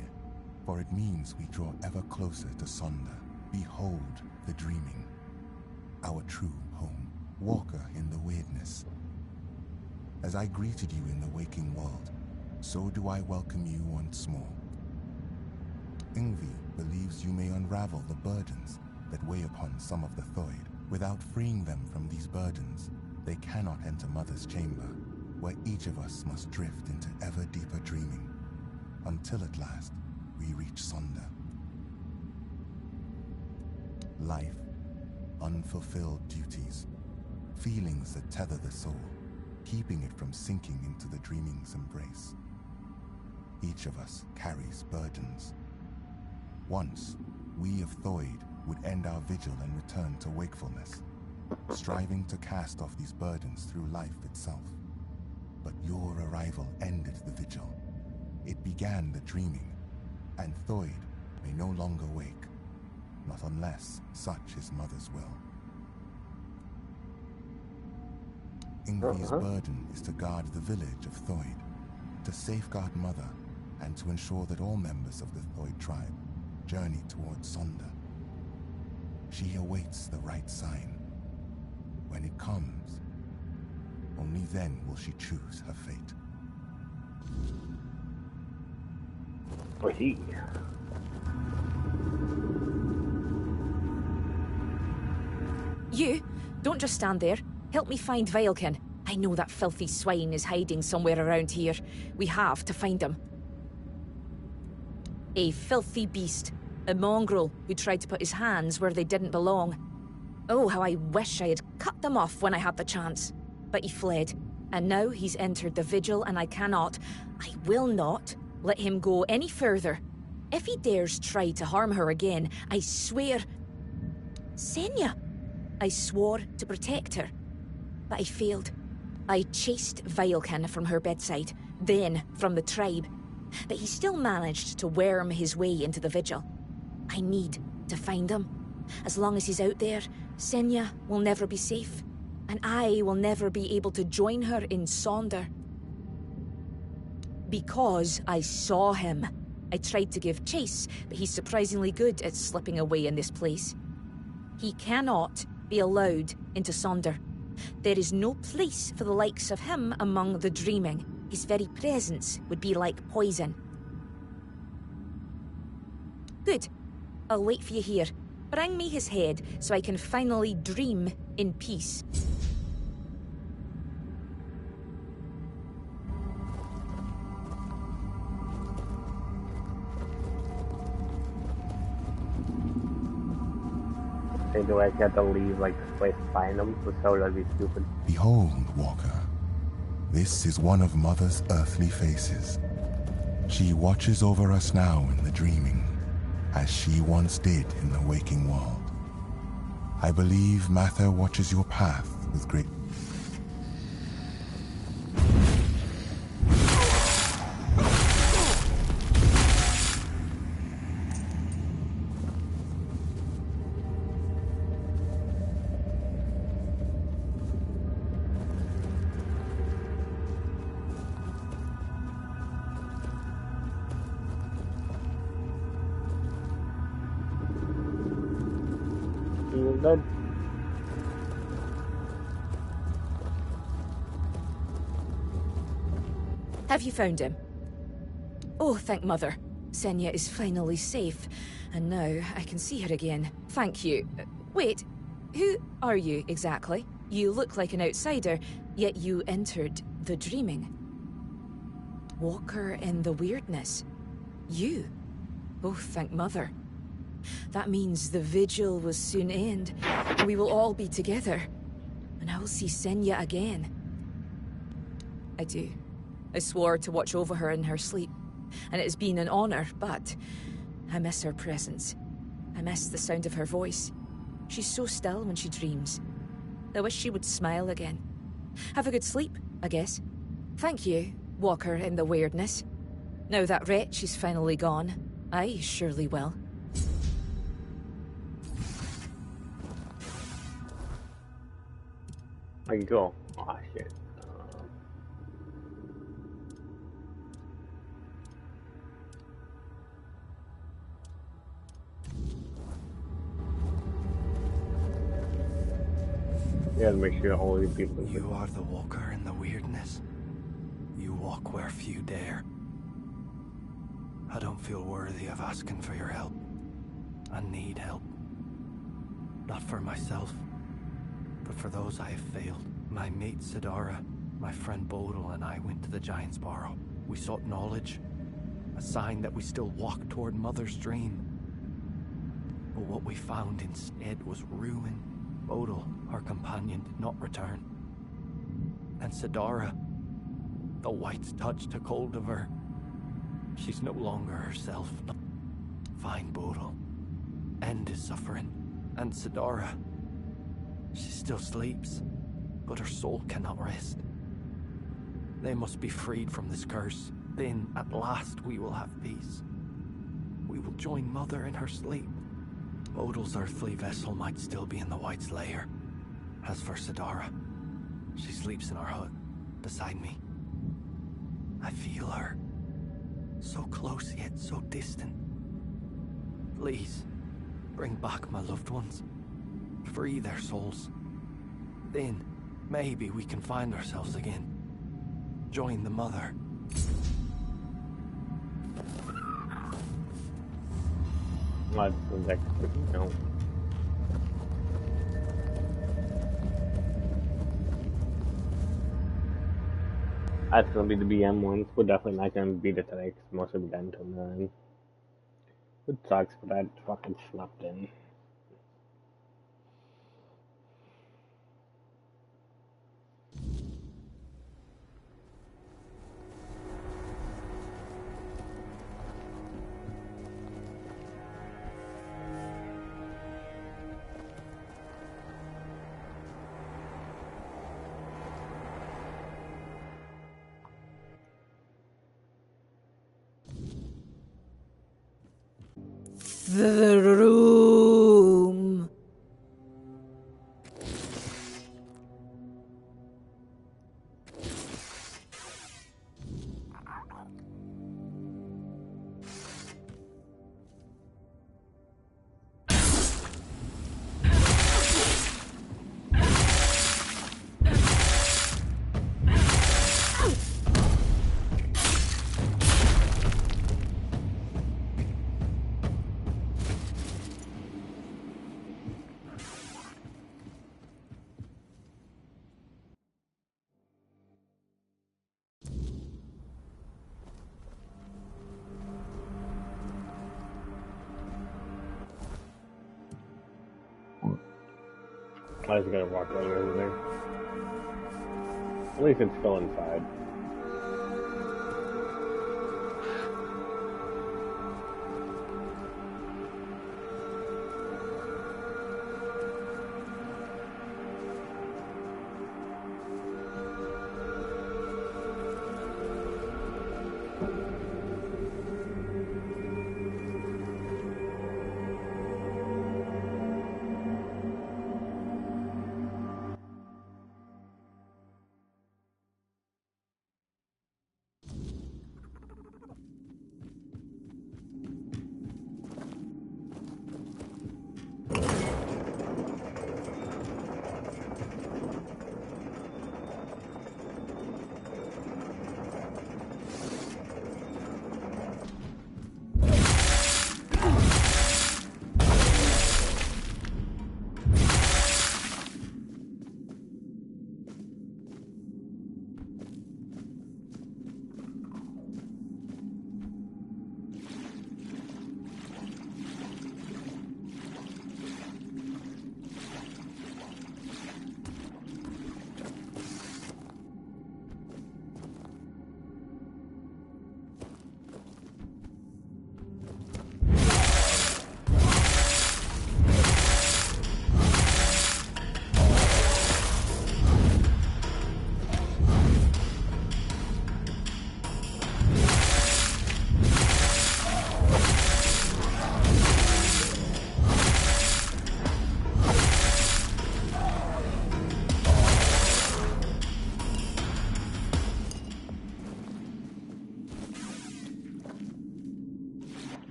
for it means we draw ever closer to Sonder. Behold the dreaming, our true home, Walker in the Weirdness. As I greeted you in the waking world, so do I welcome you once more. Ingvi believes you may unravel the burdens that weigh upon some of the Thoid. Without freeing them from these burdens, they cannot enter Mother's chamber, where each of us must drift into ever deeper dreaming, until at last we reach Sonder. Life, unfulfilled duties, feelings that tether the soul, keeping it from sinking into the dreaming's embrace. Each of us carries burdens. Once, we of Thoid would end our vigil and return to wakefulness, striving to cast off these burdens through life itself. But your arrival ended the vigil. It began the dreaming, and Thoyd may no longer wake, not unless such his mother's will. Ingvi's burden is to guard the village of Thoyd, to safeguard Mother, and to ensure that all members of the Thoyd tribe journey towards Sonder. She awaits the right sign. When it comes, only then will she choose her fate.
Or he.
You, don't just stand there. Help me find Veilkin. I know that filthy swine is hiding somewhere around here. We have to find him. A filthy beast. A mongrel who tried to put his hands where they didn't belong. Oh, how I wish I had cut them off when I had the chance. But he fled. And now he's entered the vigil and I will not let him go any further. If he dares try to harm her again, I swear... Senya! I swore to protect her. But I failed. I chased Veilkin from her bedside, then from the tribe. But he still managed to worm his way into the vigil. I need to find him. As long as he's out there, Senya will never be safe. And I will never be able to join her in Sonder. Because I saw him. I tried to give chase, but he's surprisingly good at slipping away in this place. He cannot be allowed into Sonder. There is no place for the likes of him among the dreaming. His very presence would be like poison. Good. I'll wait for you here. Bring me his head so I can finally dream in peace.
Say, do I have to leave like this place to find them? So that'd be stupid.
Behold, Walker. This is one of Mother's earthly faces. She watches over us now in the dreaming, as she once did in the waking world. I believe Mather watches your path with great...
Good.
Have you found him? Oh, thank Mother. Senya is finally safe. And now I can see her again. Thank you. Wait, who are you exactly? You look like an outsider, yet you entered the dreaming. Walker in the weirdness. You? Oh, thank Mother. That means the vigil will soon end. We will all be together. And I will see Senya again. I do. I swore to watch over her in her sleep. And it has been an honor, but I miss her presence. I miss the sound of her voice. She's so still when she dreams. I wish she would smile again. Have a good sleep, I guess. Thank you, Walker in the weirdness. Now that wretch is finally gone, I surely will.
I can go. Oh shit. You gotta make sure all these people.
You are the walker in the weirdness. You walk where few dare. I don't feel worthy of asking for your help. I need help. Not for myself, but for those I have failed. My mate Sidara, my friend Bodil, and I went to the Giant's Barrow. We sought knowledge, a sign that we still walk toward Mother's dream. But what we found instead was ruin. Bodil, our companion, did not return. And Sidara, the White's touch took hold of her. She's no longer herself. Find Bodil. End his suffering. And Sidara, she still sleeps, but her soul cannot rest. They must be freed from this curse. Then, at last, we will have peace. We will join Mother in her sleep. Odal's earthly vessel might still be in the White's lair. As for Sidara, she sleeps in our hut, beside me. I feel her. So close yet so distant. Please, bring back my loved ones. Free their souls. Then, maybe we can find ourselves again. Join the Mother.
That's exactly, no. That's gonna be the BM ones. We're definitely not gonna beat it today because most of it done until 9. It sucks, but I fucking slept in.
The room.
I just gotta walk right over there. At least it's still inside.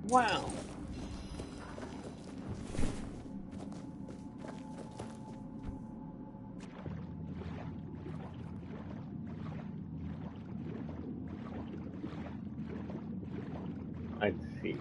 Wow. Let's see.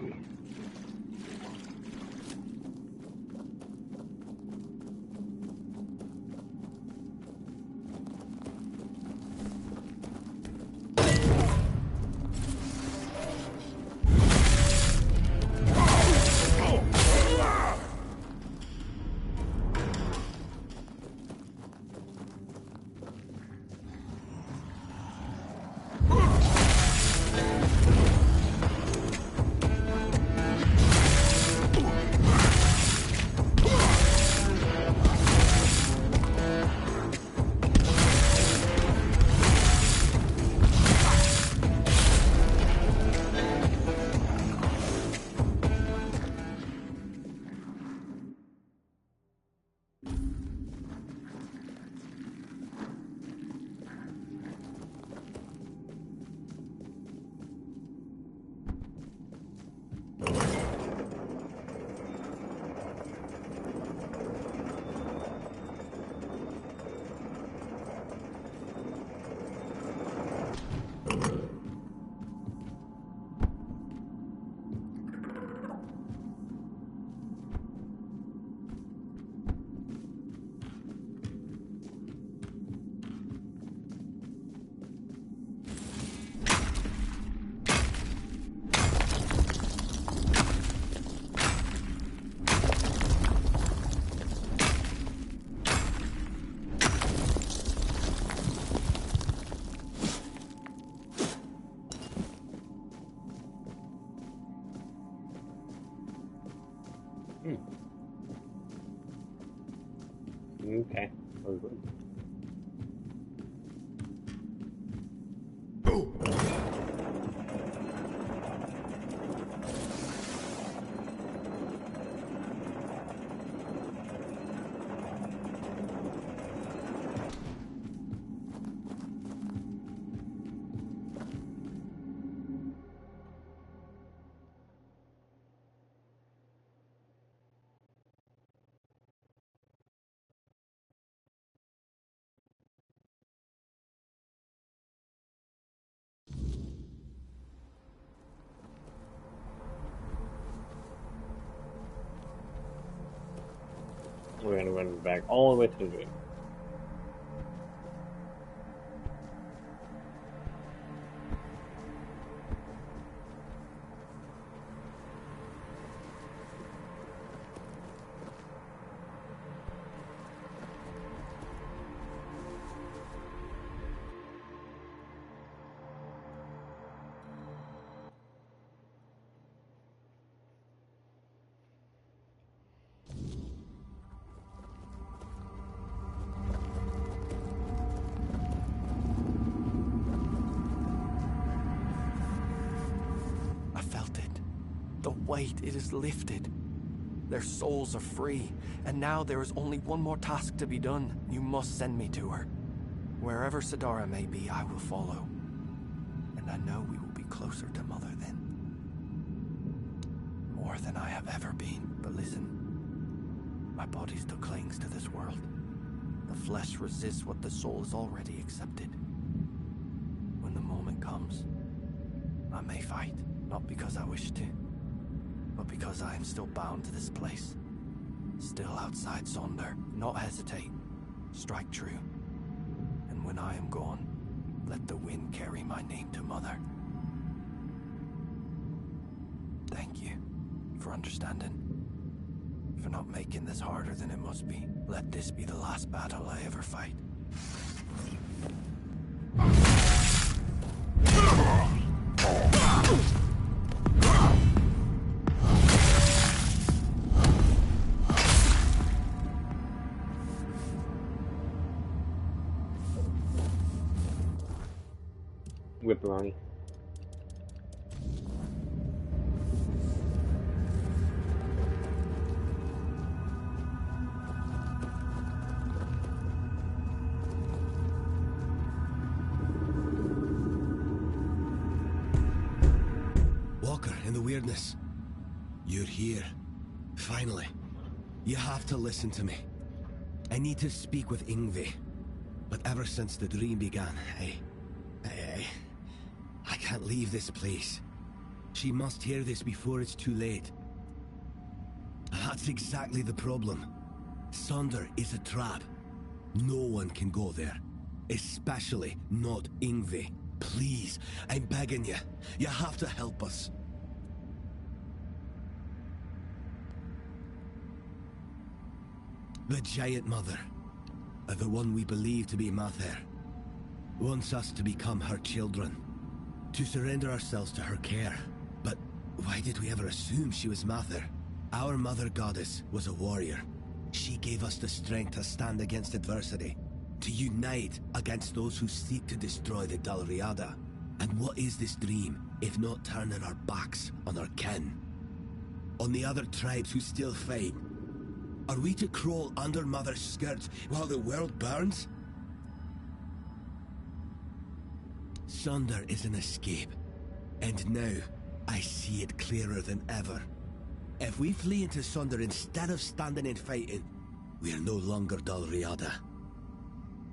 we're gonna run back all the way to the dream.
I felt it. The weight, it is lifted. Their souls are free, and now there is only one more task to be done. You must send me to her. Wherever Sidara may be, I will follow. And I know we will be closer to Mother then. More than I have ever been. But listen, my body still clings to this world. The flesh resists what the soul has already accepted. When the moment comes, I may fight, not because I wish to, but because I am still bound to this place. Still outside Sonder. Not hesitate. Strike true. And when I am gone, let the wind carry my name to Mother. Thank you for understanding. For not making this harder than it must be. Let this be the last battle I ever fight.
Whipperoni.
Walker, in the weirdness. You're here. Finally. You have to listen to me. I need to speak with Yngvi. But ever since the dream began, I can't leave this place. She must hear this before it's too late. That's exactly the problem. Sonder is a trap. No one can go there. Especially not Yngvi. Please, I'm begging you. You have to help us. The Giant Mother, the one we believe to be Mather, wants us to become her children. To surrender ourselves to her care. But why did we ever assume she was Mather? Our Mother Goddess was a warrior. She gave us the strength to stand against adversity. To unite against those who seek to destroy the Dalriada. And what is this dream, if not turning our backs on our kin? On the other tribes who still fight? Are we to crawl under Mother's skirts while the world burns? Sonder is an escape. And now, I see it clearer than ever. If we flee into Sonder instead of standing and fighting, we are no longer Dalriada.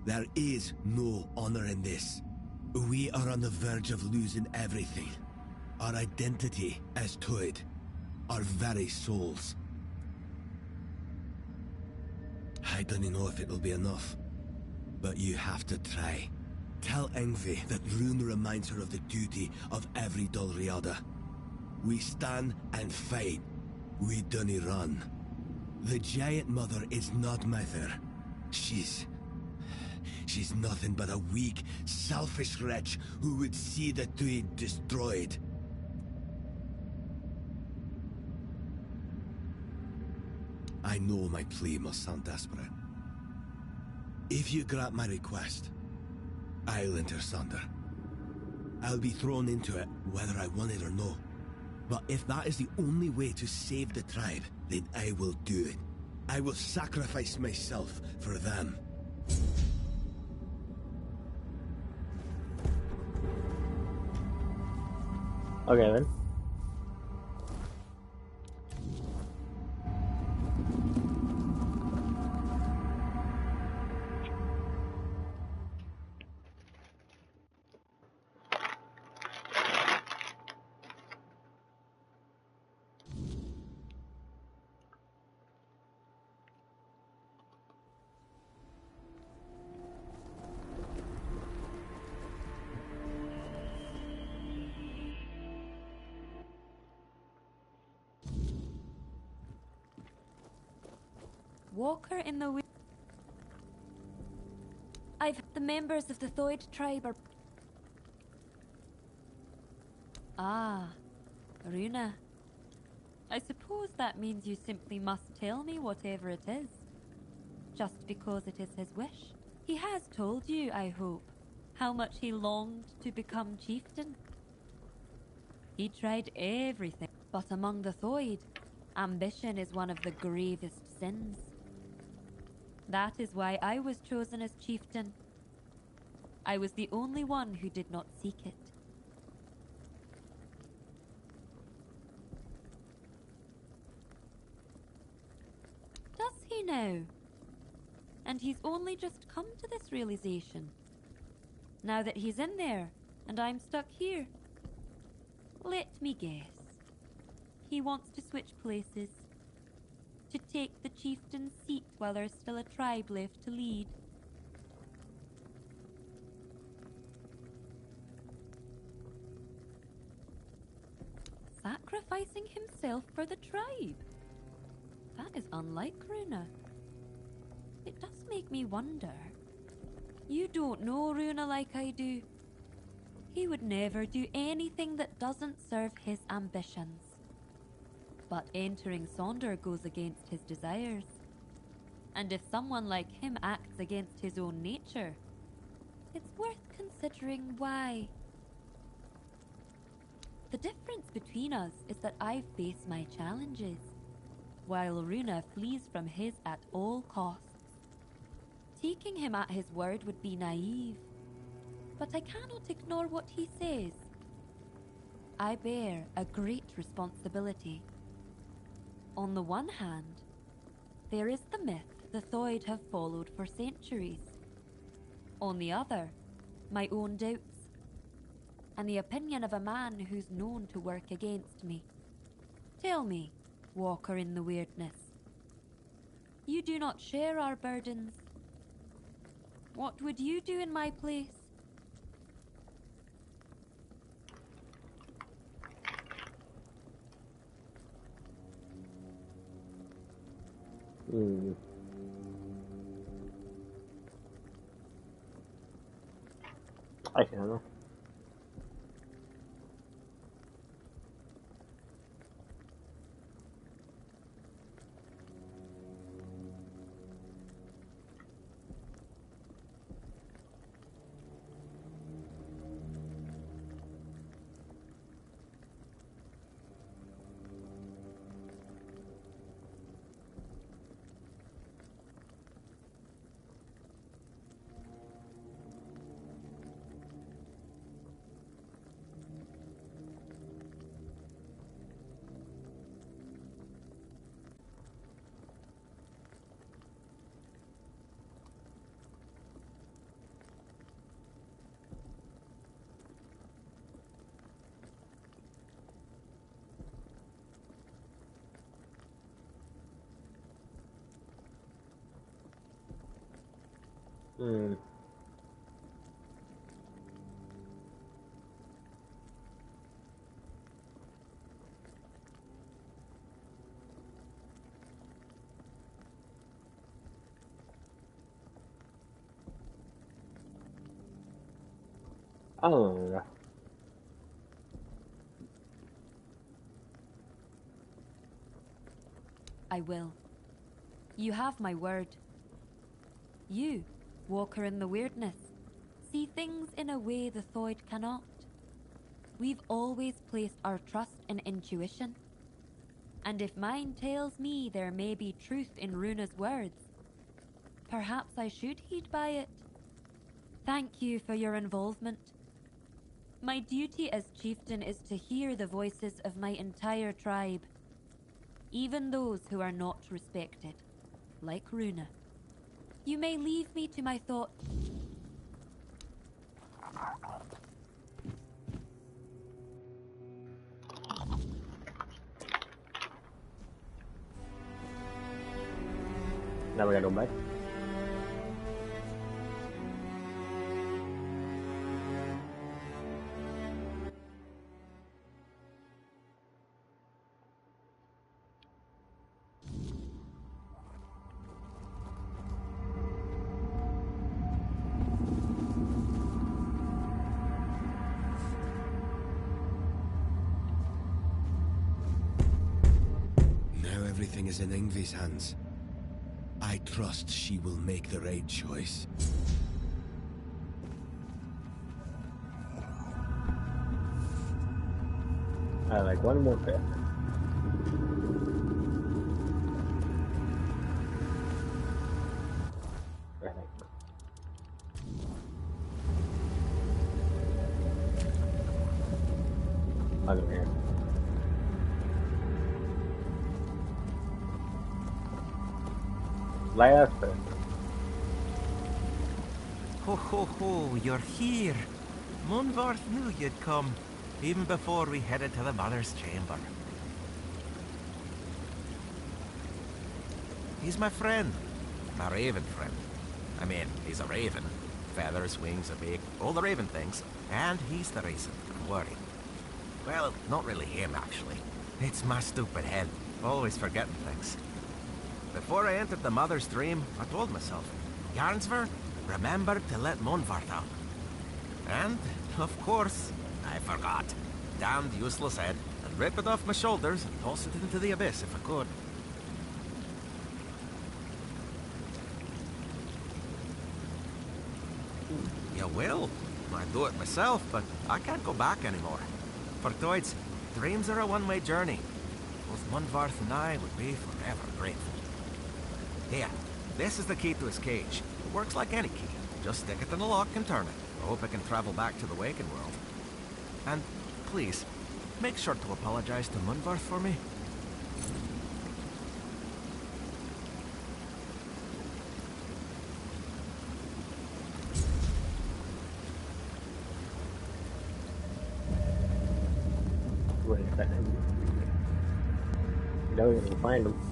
There is no honor in this. We are on the verge of losing everything. Our identity as Tuid. Our very souls. I don't know if it'll be enough. But you have to try. Tell Yngvi that Rune reminds her of the duty of every Dalriada. We stand and fight. We don't run. The Giant Mother is not Mather. She's nothing but a weak, selfish wretch who would see the Tuid destroyed. I know my plea must sound desperate. If you grant my request, I'll enter Sonder. I'll be thrown into it, whether I want it or no. But if that is the only way to save the tribe, then I will do it. I will sacrifice myself for them.
Okay then.
Walker in the... The members of the Thoid tribe are... Ah, Runa. I suppose that means you simply must tell me whatever it is. Just because it is his wish. He has told you, I hope, how much he longed to become chieftain. He tried everything, but among the Thoid, ambition is one of the gravest sins. That is why I was chosen as chieftain. I was the only one who did not seek it. Does he now? And he's only just come to this realization. Now that he's in there, and I'm stuck here. Let me guess. He wants to switch places. To take the chieftain's seat while there's still a tribe left to lead. Sacrificing himself for the tribe? That is unlike Runa. It does make me wonder. You don't know Runa like I do. He would never do anything that doesn't serve his ambitions. But entering Sonder goes against his desires. And if someone like him acts against his own nature, it's worth considering why. The difference between us is that I face my challenges, while Runa flees from his at all costs. Taking him at his word would be naive, but I cannot ignore what he says. I bear a great responsibility. On the one hand, there is the myth the Thoid have followed for centuries. On the other, my own doubts, and the opinion of a man who's known to work against me. Tell me, Walker in the Weirdness, you do not share our burdens. What would you do in my place?
I don't know. I don't know.
I will. You have my word. You, Walker in the Weirdness, see things in a way the Thoid cannot. We've always placed our trust in intuition. And if mine tells me there may be truth in Runa's words, perhaps I should heed by it. Thank you for your involvement. My duty as chieftain is to hear the voices of my entire tribe, even those who are not respected, like Runa. You may leave me to my thoughts.
Now we gotta go back.
everything is in Yngvi's hands. I trust she will make the right choice.
I like one more bit. Over here. Last bit.
Ho ho ho, you're here. Munvarth knew you'd come, even before we headed to the Mother's Chamber. He's my friend. My raven friend. I mean, he's a raven. Feathers, wings, a beak, all the raven things. And he's the reason, don't worry. Well, not really him, actually. It's my stupid head, always forgetting things. Before I entered the Mother's Dream, I told myself, Yarnsver, remember to let Munvarth out. And, of course, I forgot. Damned useless head, and rip it off my shoulders and toss it into the abyss if I could. You will. I'd do it myself, but I can't go back anymore. For Toids, dreams are a one-way journey. Both Munvarth and I would be forever grateful. Here, this is the key to his cage. It works like any key. Just stick it in the lock and turn it. I hope I can travel back to the Waken world. And please, make sure to apologize to Munvarth for me.
Wait a second. Don't even find him.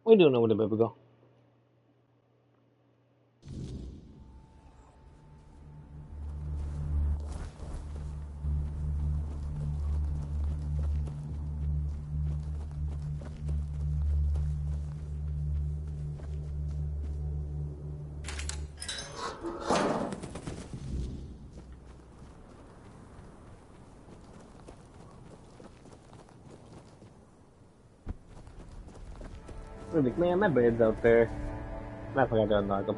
We do know where the baby go. Like, man, my bed's out there. I forgot to unlock him.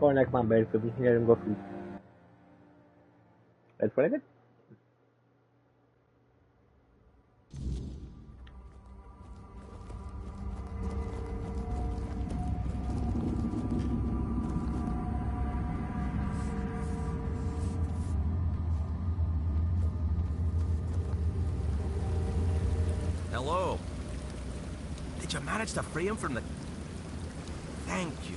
Go next to my bed for me. Let him go sleep. That's what I did.
Hello. Did you manage to free him from the... Thank you.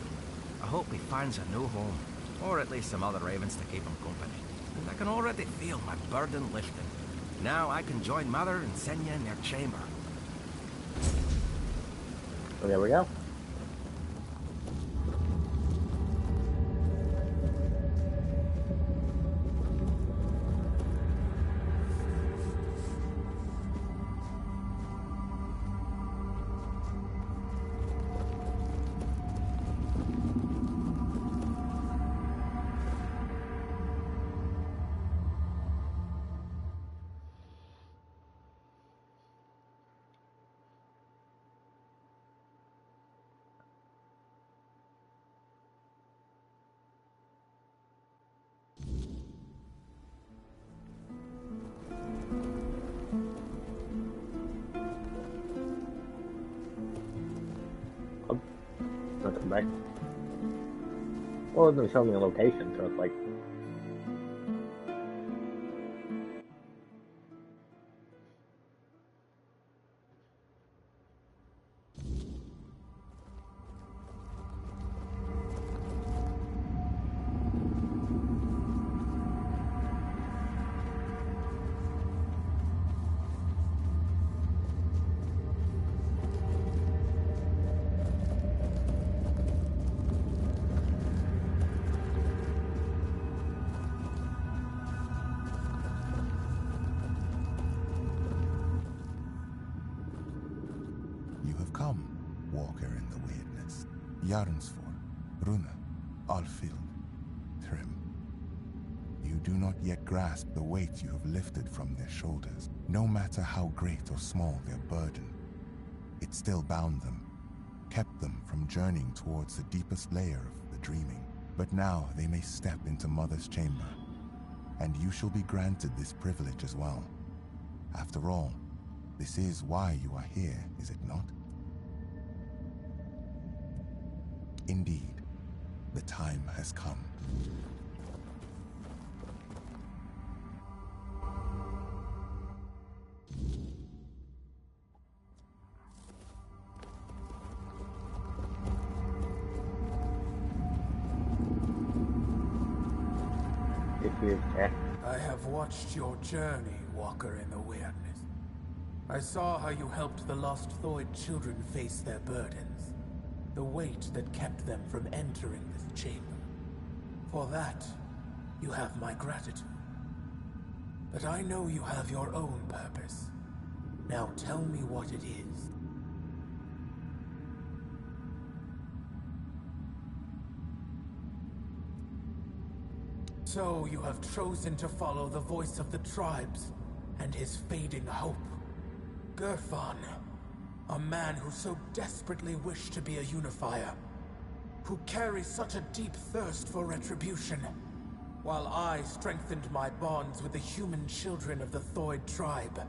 I hope he finds a new home. Or at least some other ravens to keep him company. And I can already feel my burden lifting. Now I can join Mother and Senya in their chamber.
So there we go. Come back. Well, it doesn't show me a location, so it's like...
walker in the weirdness. Jarnsfor, Runa, Alfild, Trim. You do not yet grasp the weight you have lifted from their shoulders. No matter how great or small their burden, it still bound them, kept them from journeying towards the deepest layer of the dreaming. But now they may step into Mother's chamber, and you shall be granted this privilege as well. After all, this is why you are here, is it not? Indeed, the time has come.
I have watched your journey, Walker in the Weirdness. I saw how you helped the lost Thoid children face their burdens, the weight that kept them from entering this chamber. For that, you have my gratitude. But I know you have your own purpose. Now tell me what it is. So you have chosen to follow the voice of the tribes and his fading hope. Gerfan, a man who so desperately wished to be a unifier, who carries such a deep thirst for retribution, while I strengthened my bonds with the human children of the Thoid tribe.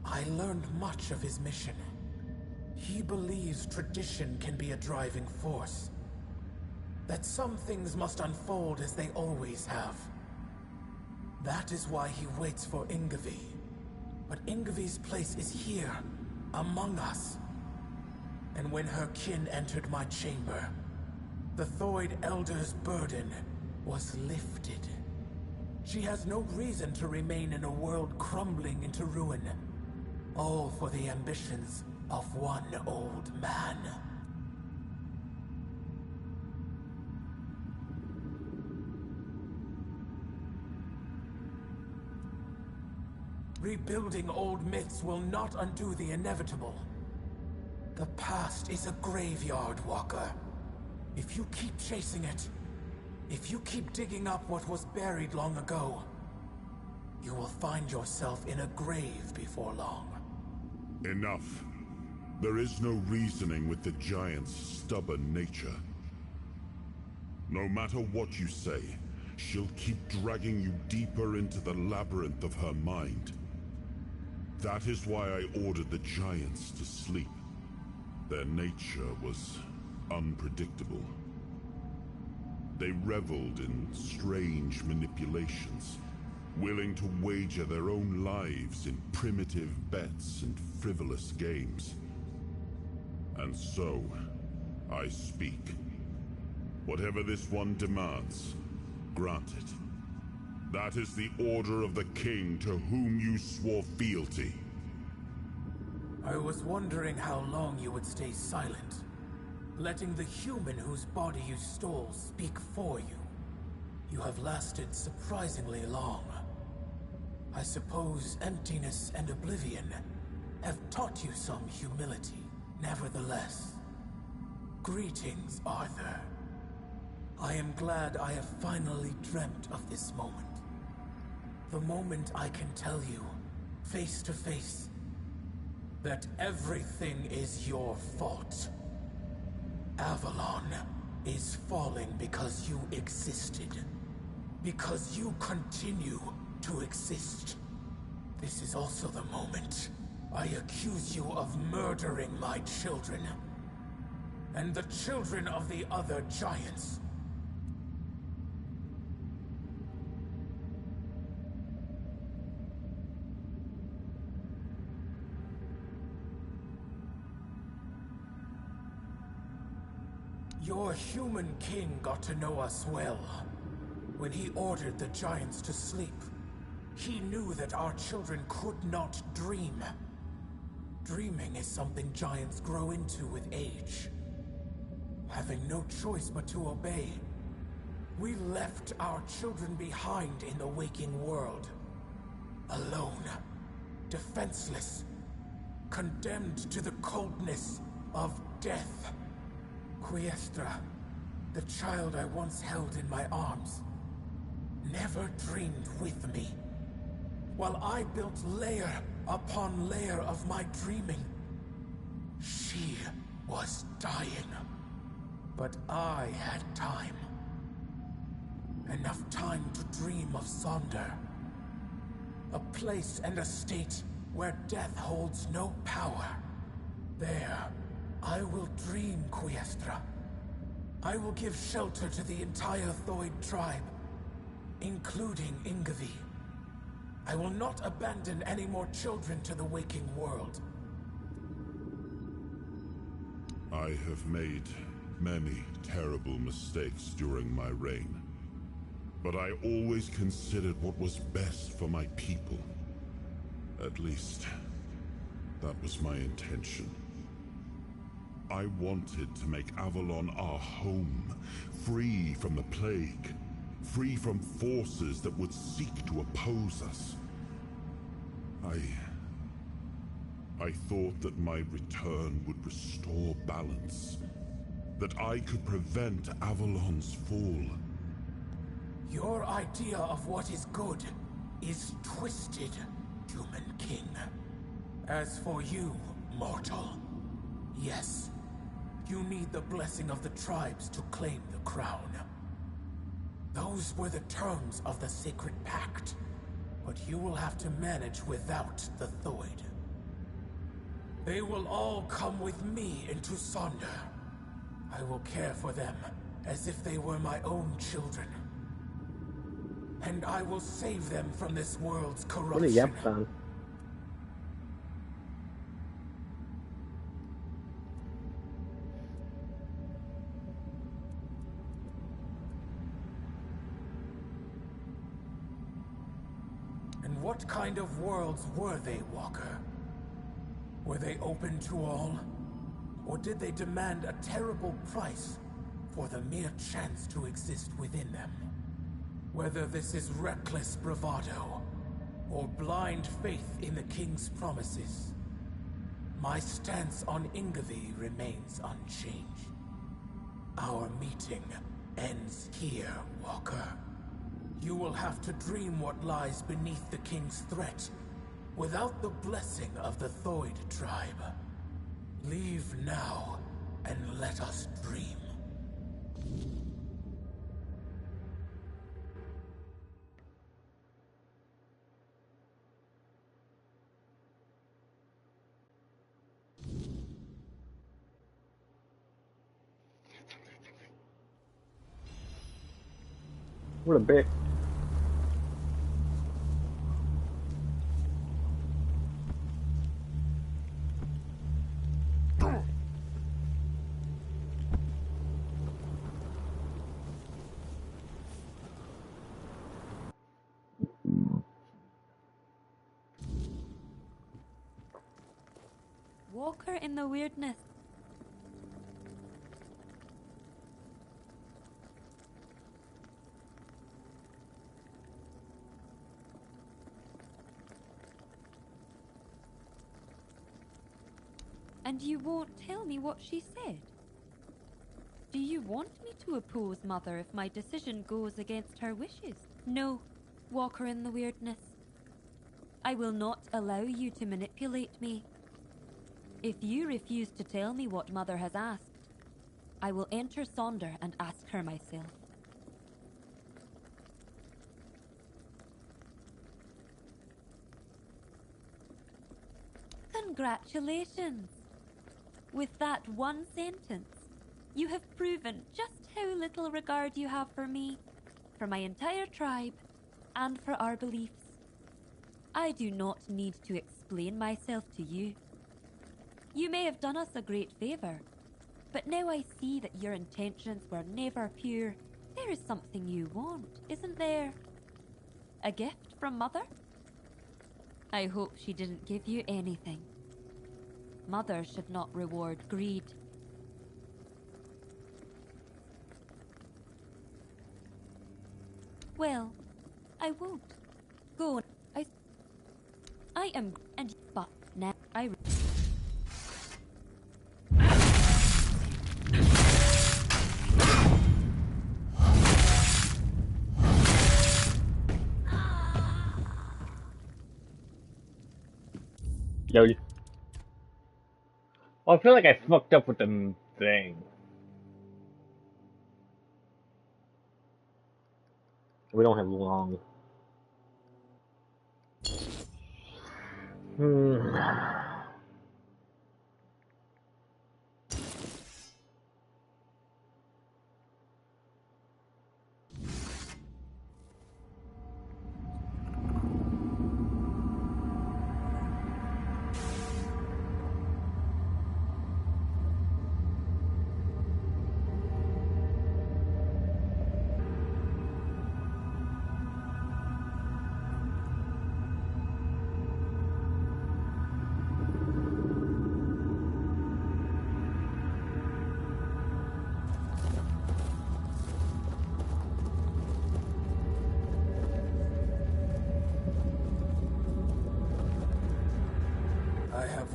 I learned much of his mission. He believes tradition can be a driving force, that some things must unfold as they always have. That is why he waits for Ingavi. But Ingavi's place is here, among us. And when her kin entered my chamber, the Thoid Elder's burden was lifted. She has no reason to remain in a world crumbling into ruin, all for the ambitions of one old man. Rebuilding old myths will not undo the inevitable. The past is a graveyard, Walker. If you keep chasing it, if you keep digging up what was buried long ago, you will find yourself in a grave before long.
Enough. There is no reasoning with the giant's stubborn nature. No matter what you say, she'll keep dragging you deeper into the labyrinth of her mind. That is why I ordered the giants to sleep. Their nature was unpredictable. They reveled in strange manipulations, willing to wager their own lives in primitive bets and frivolous games. And so, I speak. Whatever this one demands, grant it. That is the order of the king to whom you swore fealty.
I was wondering how long you would stay silent, letting the human whose body you stole speak for you. You have lasted surprisingly long. I suppose emptiness and oblivion have taught you some humility. Nevertheless, greetings, Arthur. I am glad I have finally dreamt of this moment. The moment I can tell you, face to face, that everything is your fault. Avalon is falling because you existed. Because you continue to exist. This is also the moment I accuse you of murdering my children. And the children of the other giants. Your human king got to know us well. When he ordered the giants to sleep, he knew that our children could not dream. Dreaming is something giants grow into with age. Having no choice but to obey, we left our children behind in the waking world. Alone, defenseless, condemned to the coldness of death. Quiestra, the child I once held in my arms, never dreamed with me. While I built layer upon layer of my dreaming, she was dying. But I had time. Enough time to dream of Sonder. A place and a state where death holds no power. There, I will dream, Quiestra. I will give shelter to the entire Thoid tribe, including Ingavi. I will not abandon any more children to the waking world.
I have made many terrible mistakes during my reign, but I always considered what was best for my people. At least, that was my intention. I wanted to make Avalon our home, free from the plague, free from forces that would seek to oppose us. I thought that my return would restore balance, that I could prevent Avalon's fall.
Your idea of what is good is twisted, human king. As for you, mortal, yes, you need the blessing of the tribes to claim the crown. Those were the terms of the sacred pact, but you will have to manage without the Thoid. They will all come with me into Sonder. I will care for them as if they were my own children. And I will save them from this world's corruption.
What a yep fan.
And what kind of worlds were they, Walker? Were they open to all? Or did they demand a terrible price for the mere chance to exist within them? Whether this is reckless bravado, or blind faith in the King's promises, my stance on Ingavi remains unchanged. Our meeting ends here, Walker. You will have to dream what lies beneath the King's threat, without the blessing of the Thoid tribe. Leave now, and let us dream.
What a bit.
Walker in the weirdness. And you won't tell me what she said? Do you want me to oppose Mother if my decision goes against her wishes? No, Walker in the weirdness. I will not allow you to manipulate me. If you refuse to tell me what Mother has asked, I will enter Sonder and ask her myself. Congratulations! With that one sentence, you have proven just how little regard you have for me, for my entire tribe, and for our beliefs. I do not need to explain myself to you. You may have done us a great favor, but now I see that your intentions were never pure. There is something you want, isn't there? A gift from Mother? I hope she didn't give you anything. Mother should not reward greed. Well, I won't. Go. I am, and but now I.
Yo, well, I feel like I fucked up with the thing. We don't have long.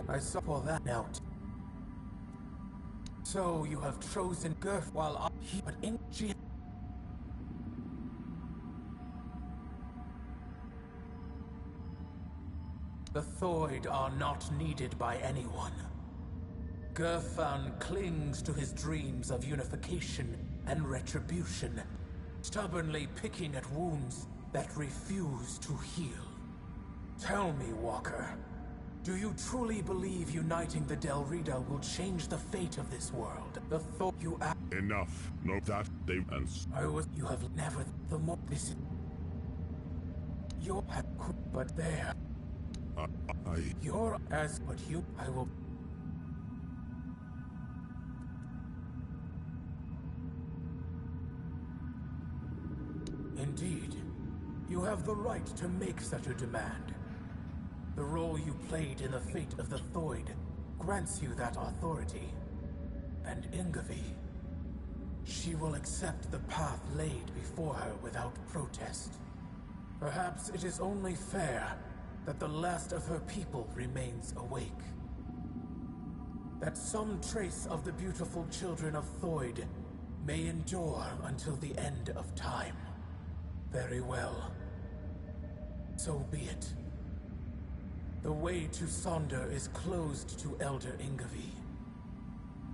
I saw all that out. So you have chosen Girth while I... But in... The Thoid are not needed by anyone. Gerfan clings to his dreams of unification and retribution, stubbornly picking at wounds that refuse to heal. Tell me, Walker, do you truly believe uniting the Del Rita will change the fate of this world? The thought you act...
Enough. No, that they answer.
You have never... The more... This is... You're... But there... You're as... But you... I will... Indeed. You have the right to make such a demand. The role you played in the fate of the Thoid grants you that authority. And Ingavi, she will accept the path laid before her without protest. Perhaps it is only fair that the last of her people remains awake. That some trace of the beautiful children of Thoid may endure until the end of time. Very well. So be it. The way to Sonder is closed to Elder Ingavi.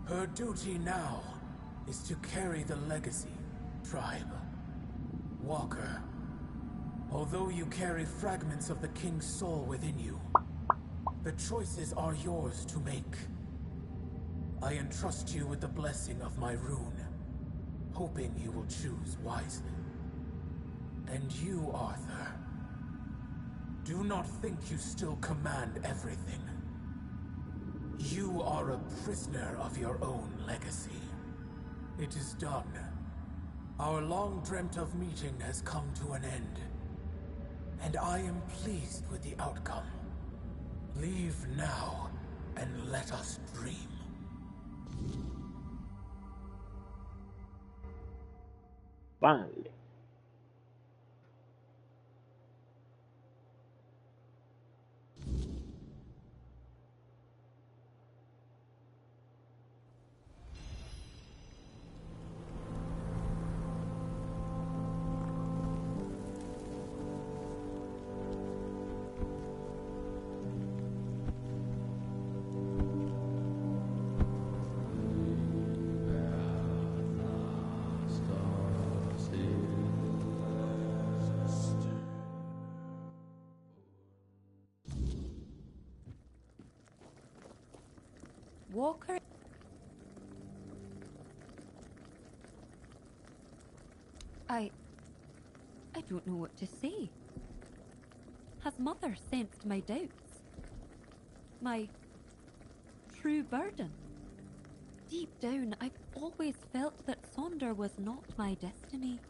Her duty now is to carry the legacy, tribe. Walker, although you carry fragments of the King's soul within you, the choices are yours to make. I entrust you with the blessing of my rune, hoping you will choose wisely. And you, Arthur, do not think you still command everything. You are a prisoner of your own legacy. It is done. Our long-dreamt-of meeting has come to an end, and I am pleased with the outcome. Leave now, and let us dream.
Finally.
Walker... I don't know what to say. Has Mother sensed my doubts? My true burden? Deep down, I've always felt that Sonder was not my destiny.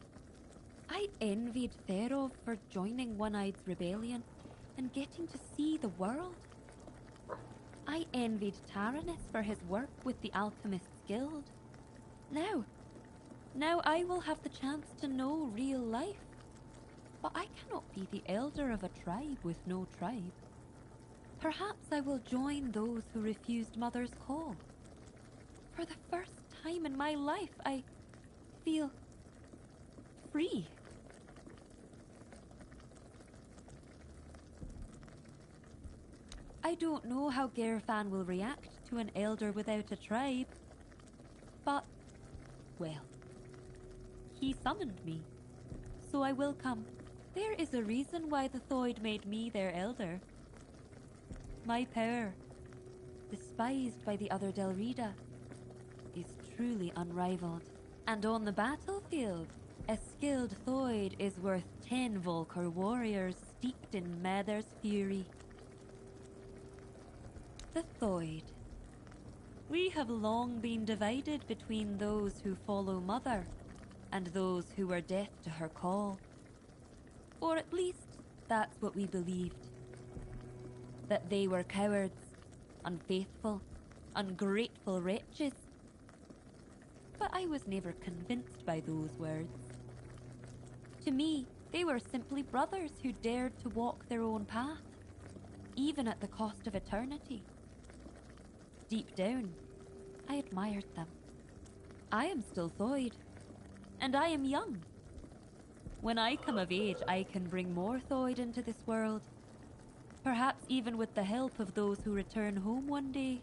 I envied Therov for joining One-Eye's rebellion and getting to see the world. I envied Taranis for his work with the Alchemist's Guild. Now I will have the chance to know real life. But I cannot be the elder of a tribe with no tribe. Perhaps I will join those who refused Mother's call. For the first time in my life, I feel free. I don't know how Gerfan will react to an elder without a tribe. But, well, he summoned me, so I will come. There is a reason why the Thoid made me their elder. My power, despised by the other Delrida, is truly unrivaled. And on the battlefield, a skilled Thoid is worth 10 Volker warriors steeped in Mather's fury. The Thoid. We have long been divided between those who follow Mother and those who are deaf to her call. Or at least, that's what we believed. That they were cowards, unfaithful, ungrateful wretches. But I was never convinced by those words. To me, they were simply brothers who dared to walk their own path, even at the cost of eternity. Deep down, I admired them. I am still Thoid, and I am young. When I come of age, I can bring more Thoid into this world, perhaps even with the help of those who return home one day.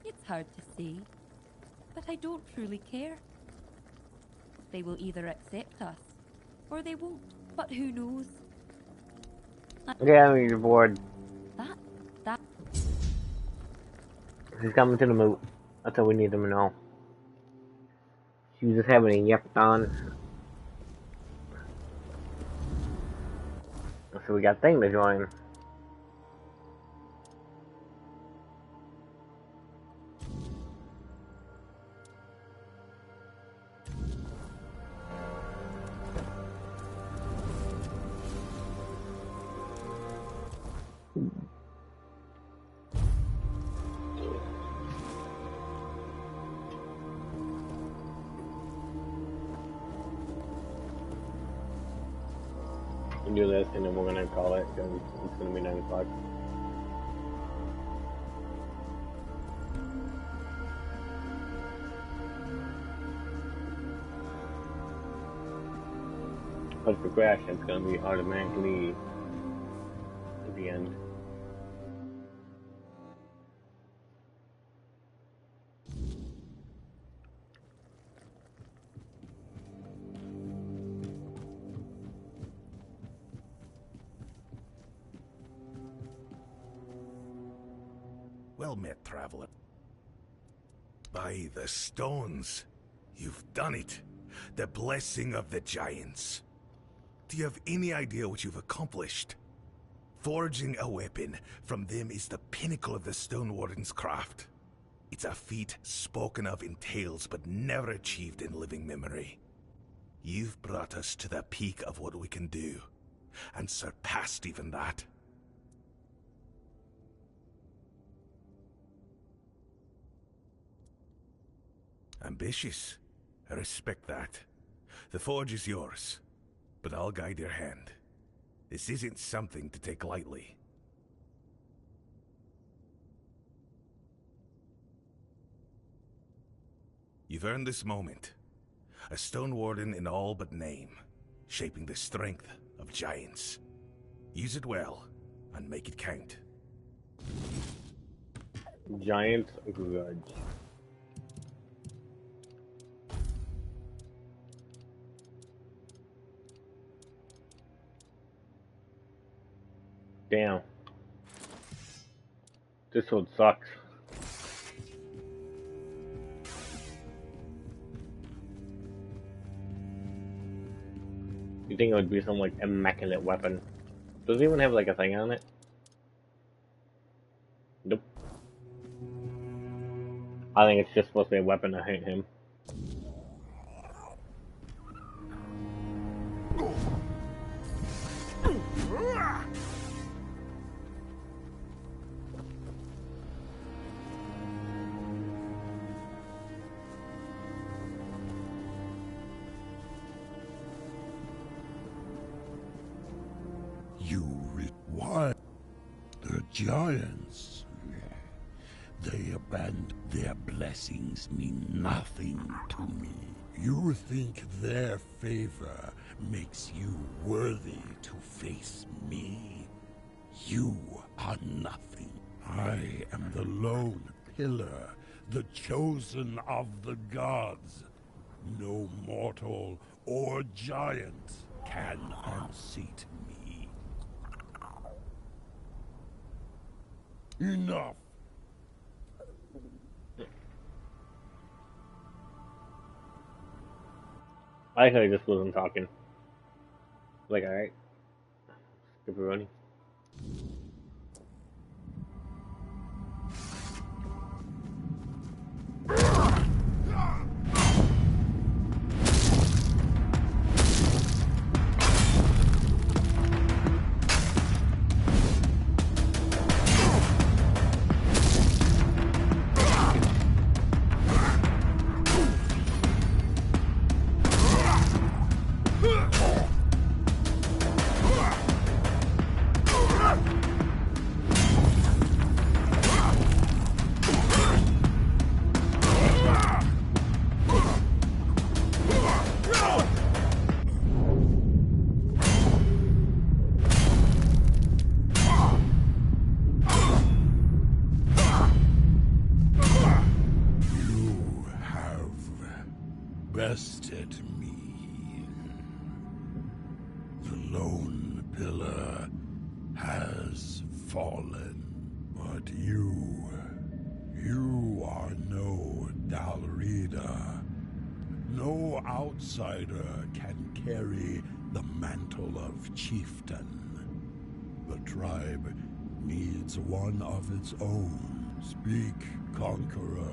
It's hard to say, but I don't truly care. They will either accept us, or they won't, but who knows?
Yeah, I mean, you're bored.
That.
She's coming to the moot. That's all we need them to know. She was just having a yapped on. So we got Thing to join. Do this and then we're gonna call it because it's gonna be 9 o'clock. But for Crash, it's gonna be automatically at the end.
Well met, traveler. By the stones, you've done it. The blessing of the giants. Do you have any idea what you've accomplished? Forging a weapon from them is the pinnacle of the Stone Warden's craft. It's a feat spoken of in tales but never achieved in living memory. You've brought us to the peak of what we can do, and surpassed even that. Ambitious. I respect that. The forge is yours, but I'll guide your hand. This isn't something to take lightly. You've earned this moment. A Stone Warden in all but name, shaping the strength of giants. Use it well, and make it count.
Giant grudge. Damn. This one sucks. You think it would be some like immaculate weapon? Does it even have like a thing on it? Nope. I think it's just supposed to be a weapon to hit him.
Why? The giants. They abandon their blessings mean nothing to me. You think their favor makes you worthy to face me. You are nothing. I am the lone pillar, the chosen of the gods. No mortal or giant can unseat me. Enough!
I could have just wasn't talking. Like, alright. Skip it running.
Bested me. The lone pillar has fallen, but you are no Dalrida. No outsider can carry the mantle of chieftain. The tribe needs one of its own. Speak, conqueror.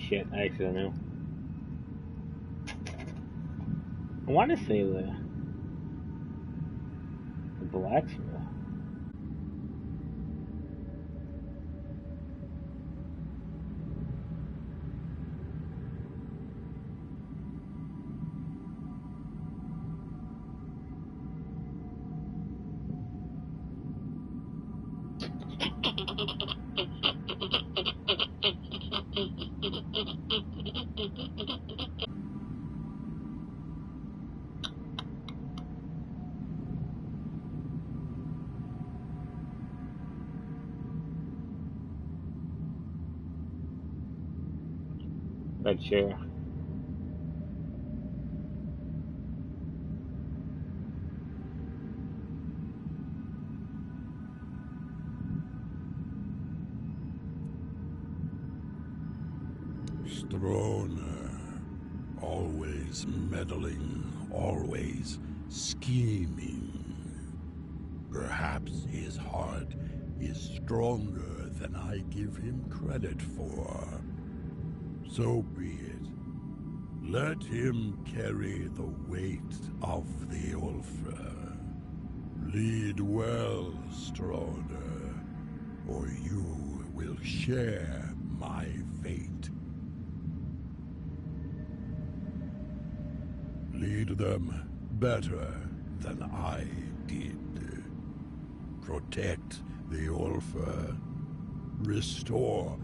Shit, I actually don't know. I want to say the blacksmith. That chair.
Stroner, always meddling, always scheming. Perhaps his heart is stronger than I give him credit for. So be it. Let him carry the weight of the Ulfr. Lead well, Stroner, or you will share my fate. Lead them better than I did. Protect the Ulfr. Restore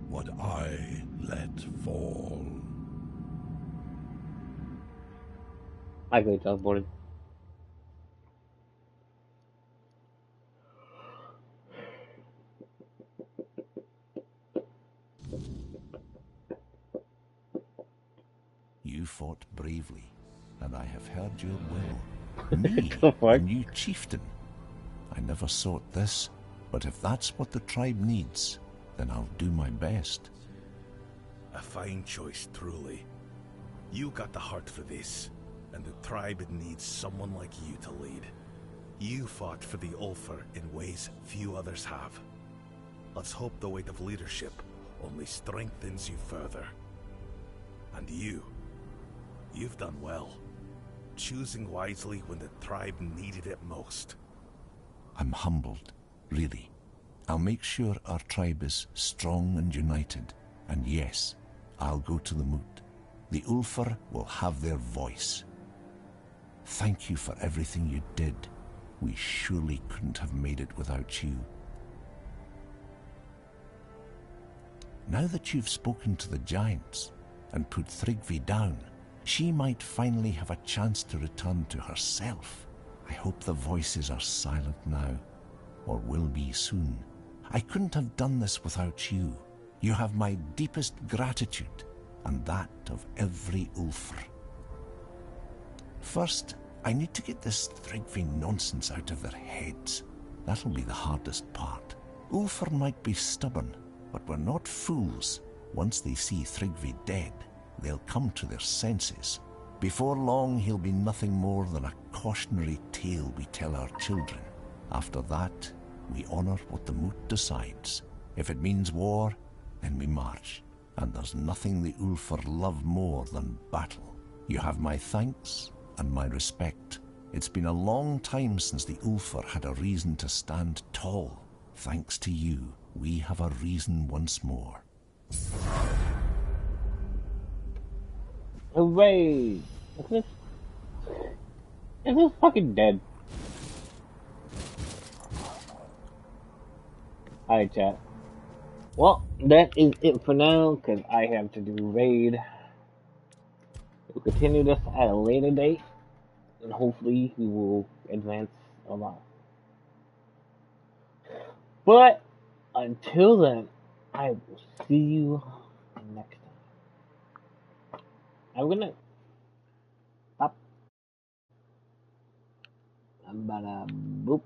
what I let fall.
I go teleported.
You fought bravely, and I have heard your will. Me,
The
a
fuck?
new chieftain. I never sought this, but if that's what the tribe needs, then I'll do my best.
A fine choice, truly. You got the heart for this, and the tribe needs someone like you to lead. You fought for the Ulfr in ways few others have. Let's hope the weight of leadership only strengthens you further. And you've done well, choosing wisely when the tribe needed it most.
I'm humbled, really. I'll make sure our tribe is strong and united. And yes, I'll go to the moot. The Ulfr will have their voice. Thank you for everything you did. We surely couldn't have made it without you. Now that you've spoken to the giants and put Thrigvi down, she might finally have a chance to return to herself. I hope the voices are silent now, or will be soon. I couldn't have done this without you. You have my deepest gratitude, and that of every Ulfr. First, I need to get this Thrigvi nonsense out of their heads. That'll be the hardest part. Ulfr might be stubborn, but we're not fools. Once they see Thrigvi dead, they'll come to their senses. Before long, he'll be nothing more than a cautionary tale we tell our children. After that, we honor what the Moot decides. If it means war, then we march. And there's nothing the Ulfr love more than battle. You have my thanks and my respect. It's been a long time since the Ulfr had a reason to stand tall. Thanks to you, we have a reason once more.
Hooray! Is this fucking dead? Alright, chat. Well, that is it for now, because I have to do raid. We'll continue this at a later date, and hopefully we will advance a lot. But, until then, I will see you next time. Have a good night. Bop. Bada boop.